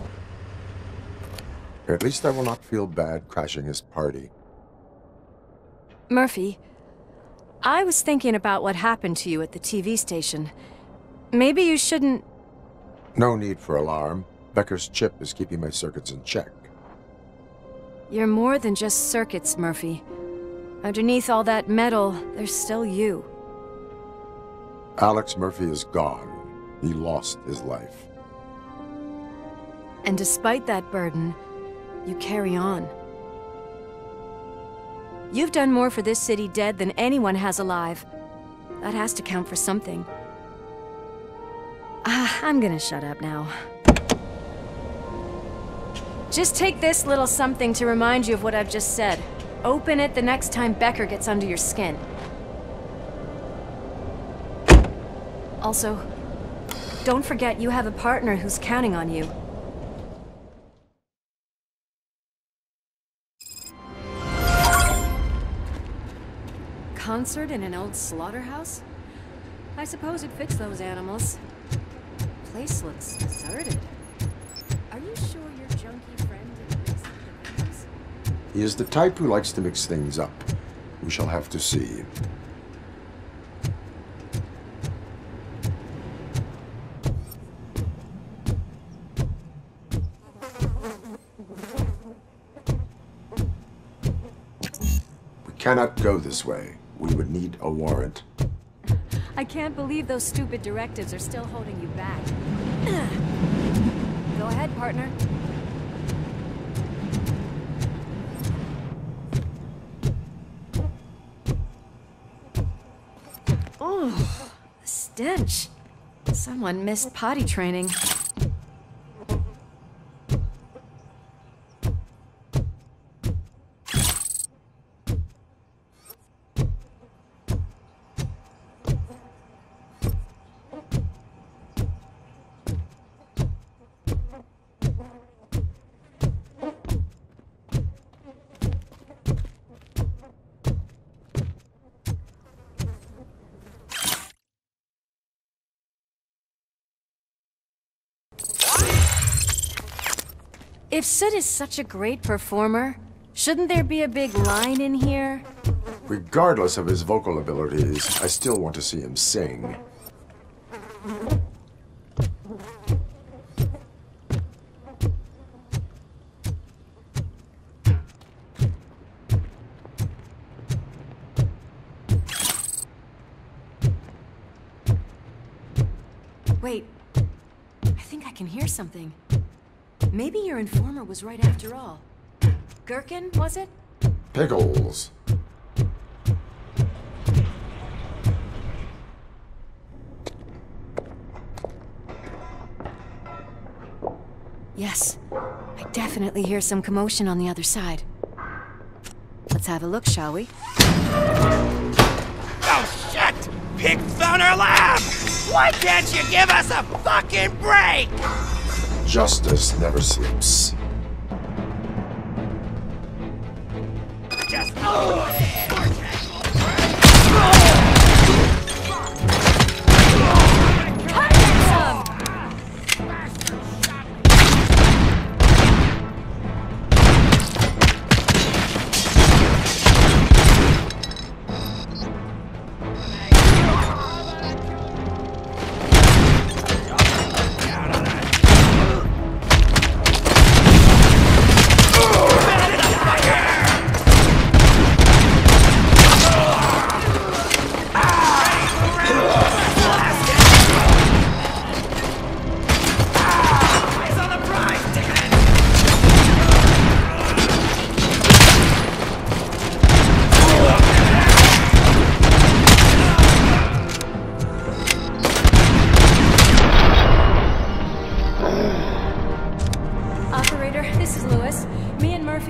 At least I will not feel bad crashing his party. Murphy, I was thinking about what happened to you at the TV station. Maybe you shouldn't... No need for alarm. Becker's chip is keeping my circuits in check. You're more than just circuits, Murphy. Underneath all that metal, there's still you. Alex Murphy is gone. He lost his life. And despite that burden, you carry on. You've done more for this city dead than anyone has alive. That has to count for something. I'm gonna shut up now. Just take this little something to remind you of what I've just said. Open it the next time Becker gets under your skin. Also, don't forget you have a partner who's counting on you. concert in an old slaughterhouse? I suppose it fits those animals. Place looks deserted. Are you sure your junkie friend didn't mix up the things? He is the type who likes to mix things up. We shall have to see. We cannot go this way. We would need a warrant. I can't believe those stupid directives are still holding you back. Go ahead, partner. Oh, the stench. Someone missed potty training. If Sid is such a great performer, shouldn't there be a big line in here? Regardless of his vocal abilities, I still want to see him sing. Wait, I think I can hear something. Maybe your informer was right after all. Gherkin, was it? Pickles. Yes, I definitely hear some commotion on the other side. Let's have a look, shall we? Oh shit! Pigs on our lab! Why can't you give us a fucking break? Justice never sleeps. Just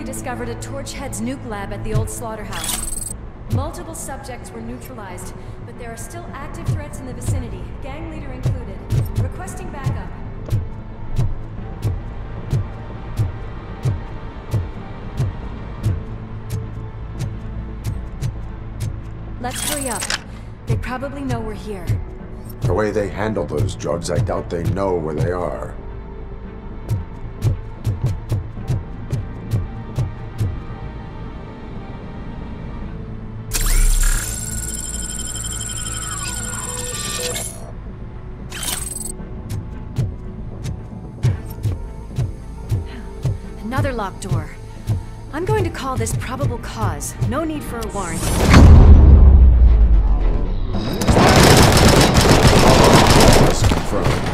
discovered a Torchhead's nuke lab at the old slaughterhouse. Multiple subjects were neutralized, but there are still active threats in the vicinity, gang leader included. Requesting backup. Let's hurry up. They probably know we're here. The way they handle those drugs, I doubt they know where they are. Another locked door. I'm going to call this probable cause. No need for a warrant. Confirmed.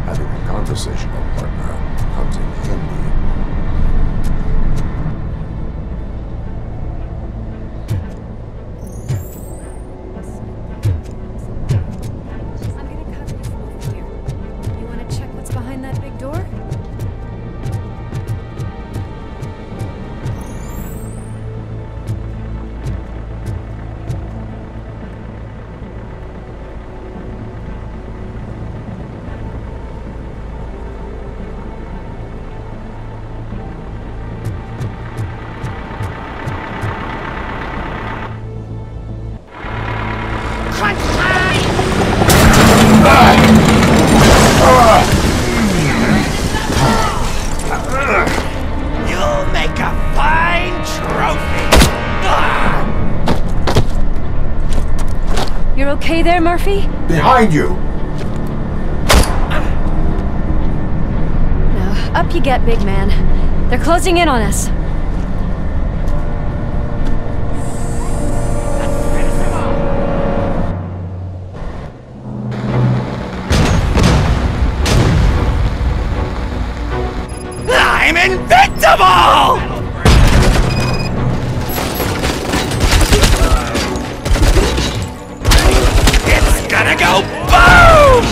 Having a conversational partner comes in handy. I'm gonna cover you from over here. You wanna check what's behind that big door? You'll make a fine trophy! You're okay there, Murphy? Behind you! Now, up you get, big man. They're closing in on us. I'm invincible! It's gonna go boom!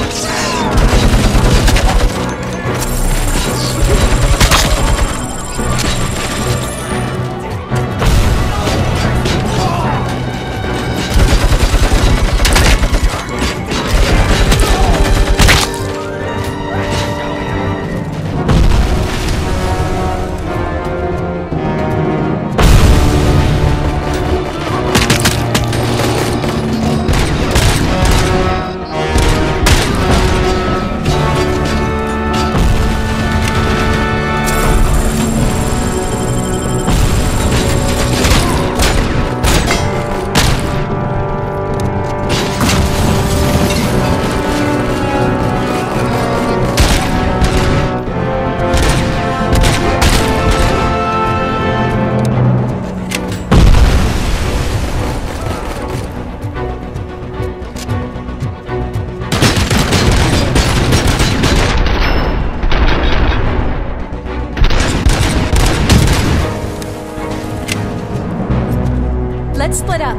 Let's split up.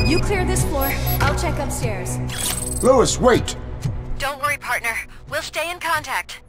You clear this floor, I'll check upstairs. Lewis, wait! Don't worry, partner. We'll stay in contact.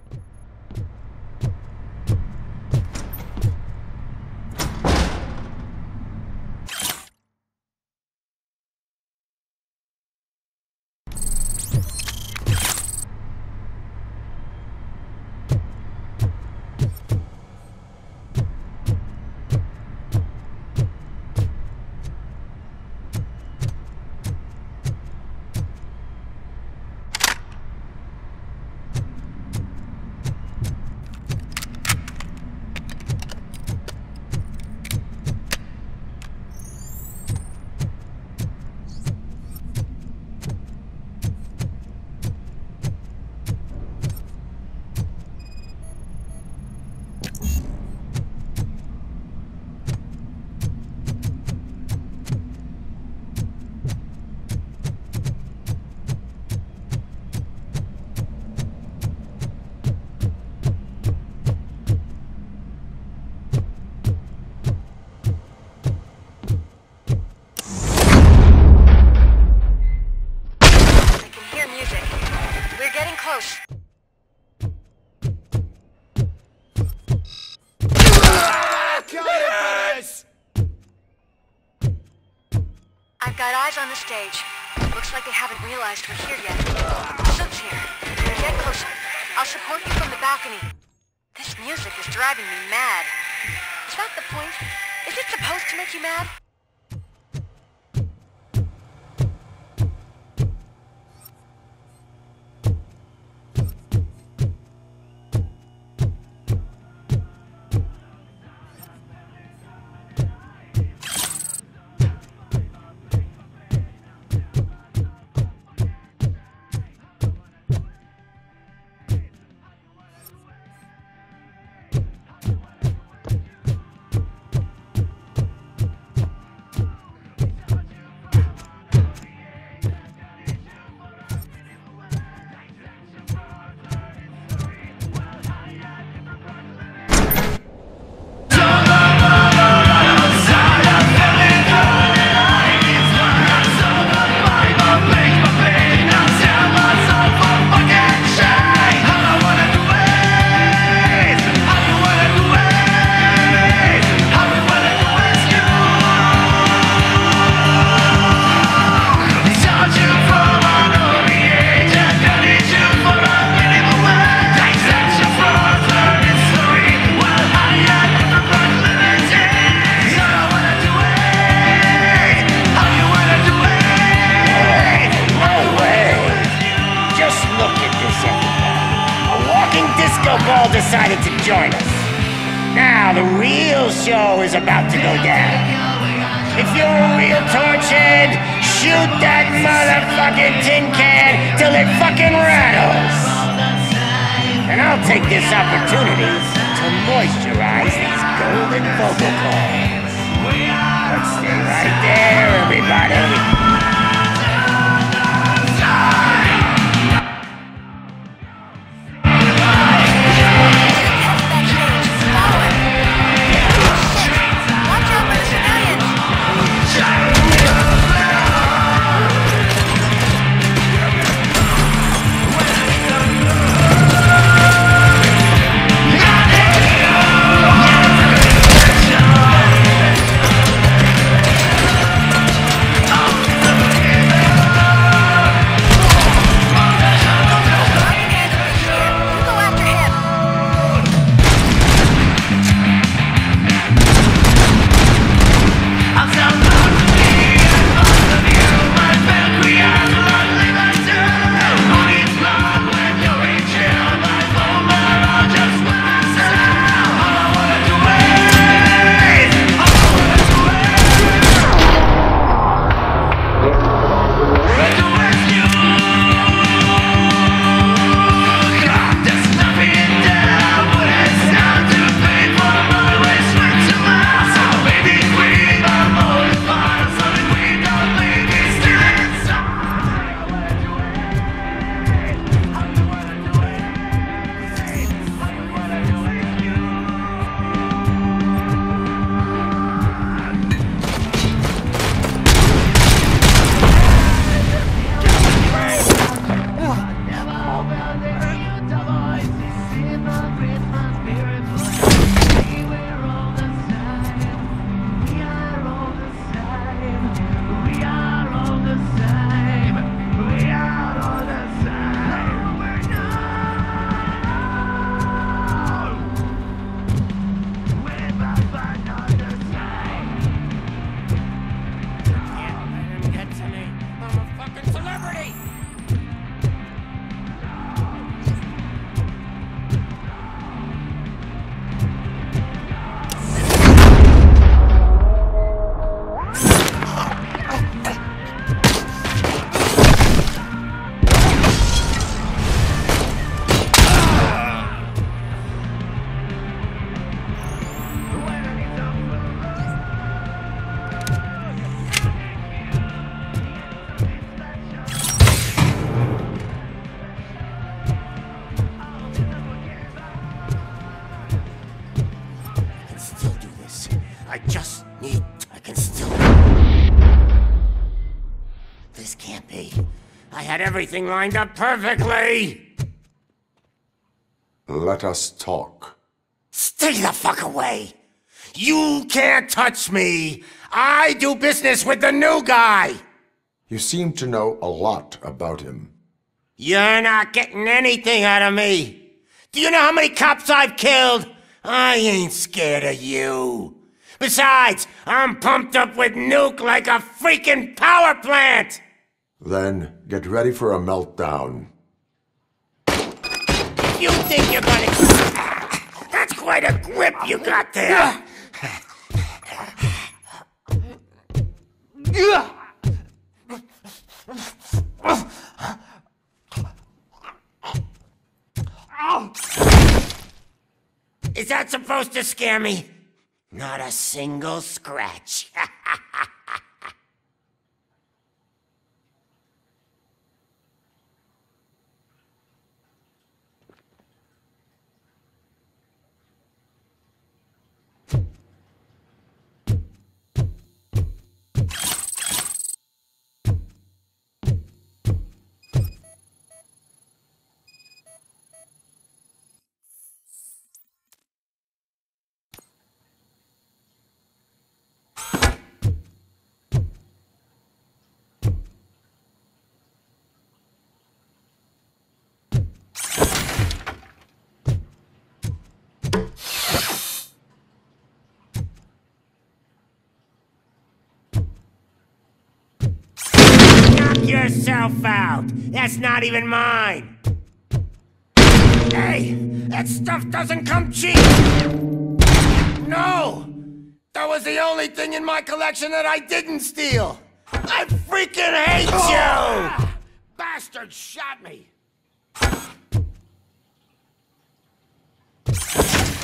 I've got eyes on the stage. Looks like they haven't realized we're here yet. Soup's here. They're get closer. I'll support you from the balcony. This music is driving me mad. Is that the point? Is it supposed to make you mad? dope all decided to join us. Now the real show is about to go down. If you're a real torchhead, shoot that motherfucking tin can till it fucking rattles. And I'll take this opportunity to moisturize these golden vocal cords. Let's stay right there, everybody. Everything lined up perfectly! Let us talk. Stay the fuck away! You can't touch me! I do business with the new guy! You seem to know a lot about him. You're not getting anything out of me! Do you know how many cops I've killed? I ain't scared of you! Besides, I'm pumped up with nuke like a freaking power plant! Then get ready for a meltdown. You think you're gonna... That's quite a grip you got there! Is that supposed to scare me? Not a single scratch. yourself out. That's not even mine. Hey, that stuff doesn't come cheap! No! That was the only thing in my collection that I didn't steal! I freaking hate you! Bastard shot me!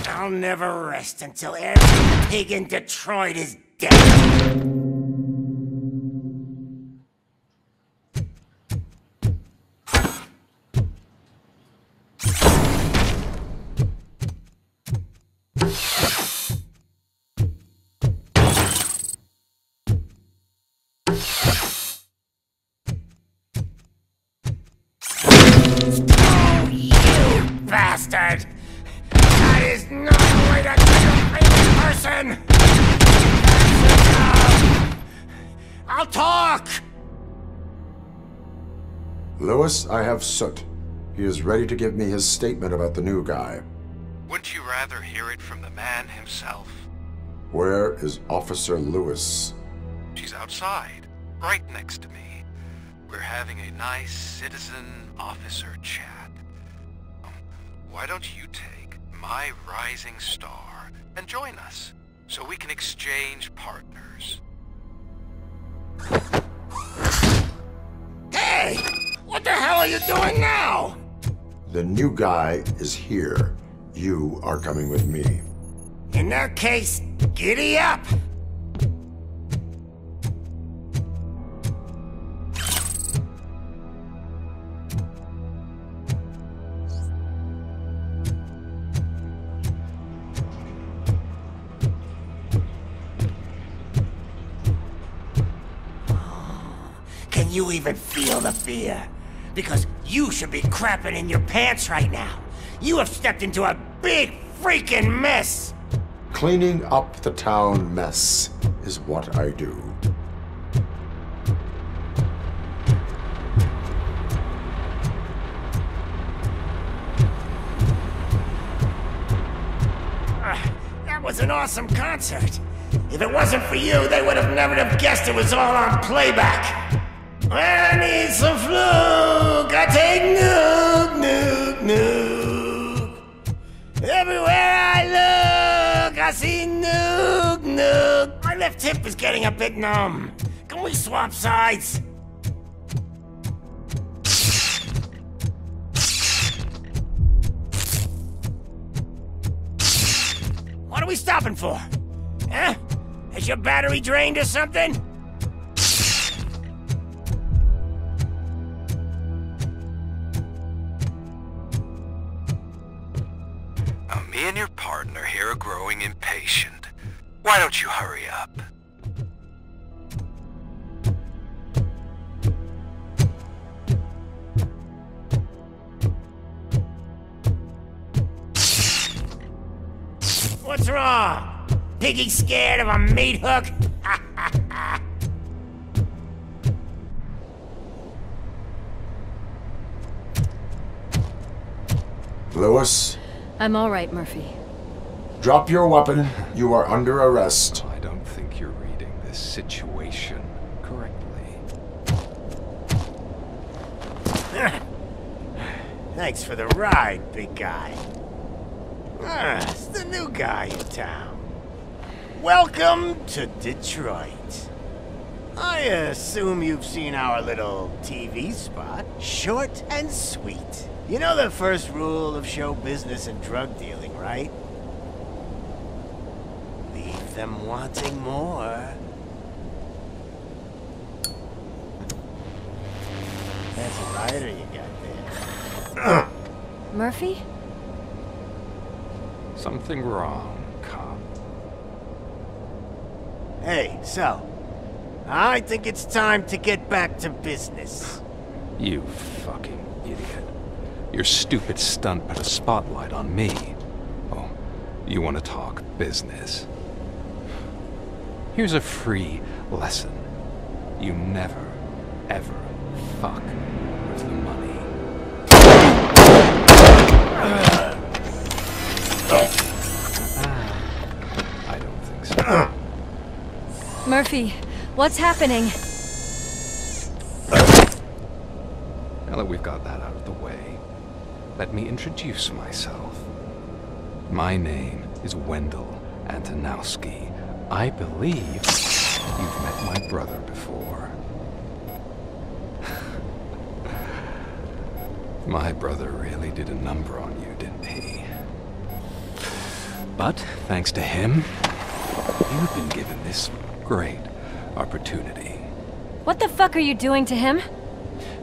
I'll never rest until every pig in Detroit is dead. Oh, you bastard! That is not the way to treat a famous person! I'll talk! Lewis, I have Soot. He is ready to give me his statement about the new guy. Wouldn't you rather hear it from the man himself? Where is Officer Lewis? She's outside, right next to me. We're having a nice citizen-officer chat. Why don't you take my rising star and join us, so we can exchange partners? Hey! What the hell are you doing now? The new guy is here. You are coming with me. In that case, giddy up! Can you even feel the fear? Because you should be crapping in your pants right now. You have stepped into a big freaking mess! Cleaning up the town mess is what I do. That was an awesome concert. If it wasn't for you, they would have never have guessed it was all on playback. I need some fluke. I take nuke, nuke, nuke. Everywhere I look, I see nuke, nuke. My left hip is getting a bit numb. Can we swap sides? What are we stopping for? Huh? Has your battery drained or something? Me and your partner here are growing impatient. Why don't you hurry up? What's wrong? Piggy scared of a meat hook? Lewis? I'm all right, Murphy. Drop your weapon. You are under arrest. I don't think you're reading this situation correctly. Thanks for the ride, big guy. It's the new guy in town. Welcome to Detroit. I assume you've seen our little TV spot. Short and sweet. You know the first rule of show business and drug dealing, right? Leave them wanting more. That's a rider you got there. Murphy? Something wrong, cop. Hey, so, I think it's time to get back to business. You fucking idiot. Your stupid stunt put a spotlight on me. Oh, you want to talk business? Here's a free lesson. You never, ever fuck with the money. I don't think so. Murphy, what's happening? Now that we've got that out of the way, let me introduce myself. My name is Wendell Antonowski. I believe you've met my brother before. My brother really did a number on you, didn't he? But thanks to him, you've been given this great opportunity. What the fuck are you doing to him?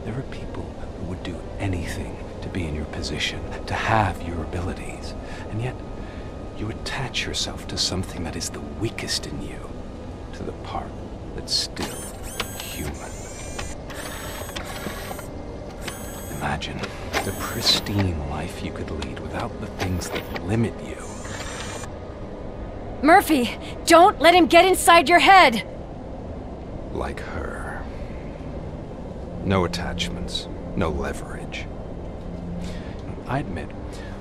There are people who would do anything to be in your position, to have your abilities, and yet you attach yourself to something that is the weakest in you, to the part that's still human. Imagine the pristine life you could lead without the things that limit you. Murphy, don't let him get inside your head! Like her. No attachments, no leverage. I admit,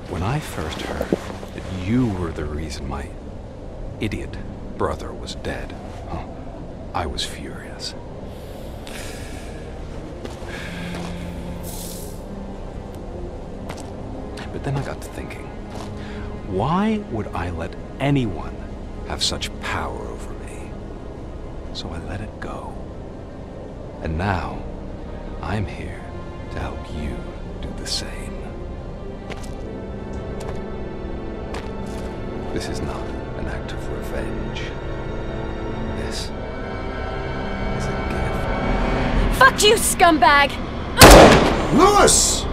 when I first heard that you were the reason my idiot brother was dead, I was furious. But then I got to thinking, why would I let anyone have such power over me? So I let it go. And now, I'm here to help you do the same. This is not an act of revenge. This is a gift. Fuck you, scumbag! Lewis!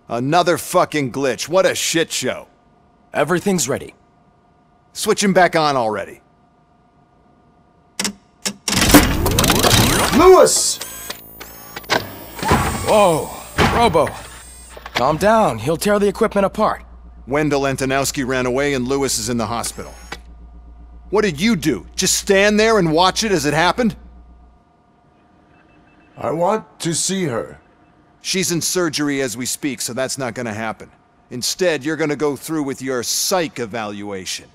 Another fucking glitch. What a shit show. Everything's ready. Switch him back on already. Lewis! Whoa, Robo. Calm down. He'll tear the equipment apart. Wendell Antonowski ran away and Lewis is in the hospital. What did you do? Just stand there and watch it as it happened? I want to see her. She's in surgery as we speak, so that's not gonna happen. Instead, you're gonna go through with your psych evaluation.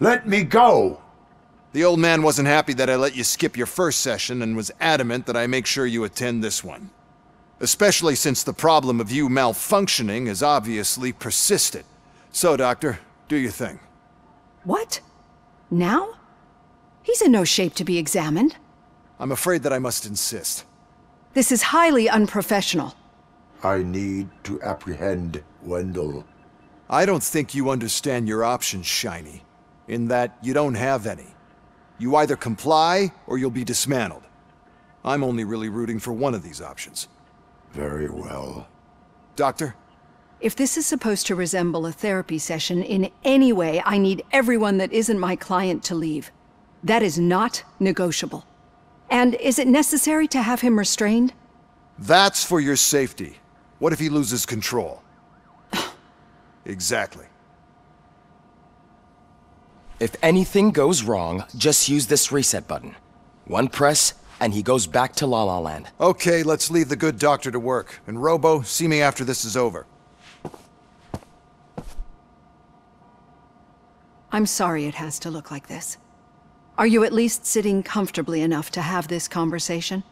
Let me go! The old man wasn't happy that I let you skip your first session and was adamant that I make sure you attend this one. Especially since the problem of you malfunctioning has obviously persisted. So, Doctor, do your thing. What? Now? He's in no shape to be examined. I'm afraid that I must insist. This is highly unprofessional. I need to apprehend Wendell. I don't think you understand your options, Shiny. In that you don't have any. You either comply or you'll be dismantled. I'm only really rooting for one of these options. Very well. Doctor? If this is supposed to resemble a therapy session in any way, I need everyone that isn't my client to leave. That is not negotiable. And is it necessary to have him restrained? That's for your safety. What if he loses control? Exactly. If anything goes wrong, just use this reset button. One press, and he goes back to La La Land. Okay, let's leave the good doctor to work. And Robo, see me after this is over. I'm sorry it has to look like this. Are you at least sitting comfortably enough to have this conversation?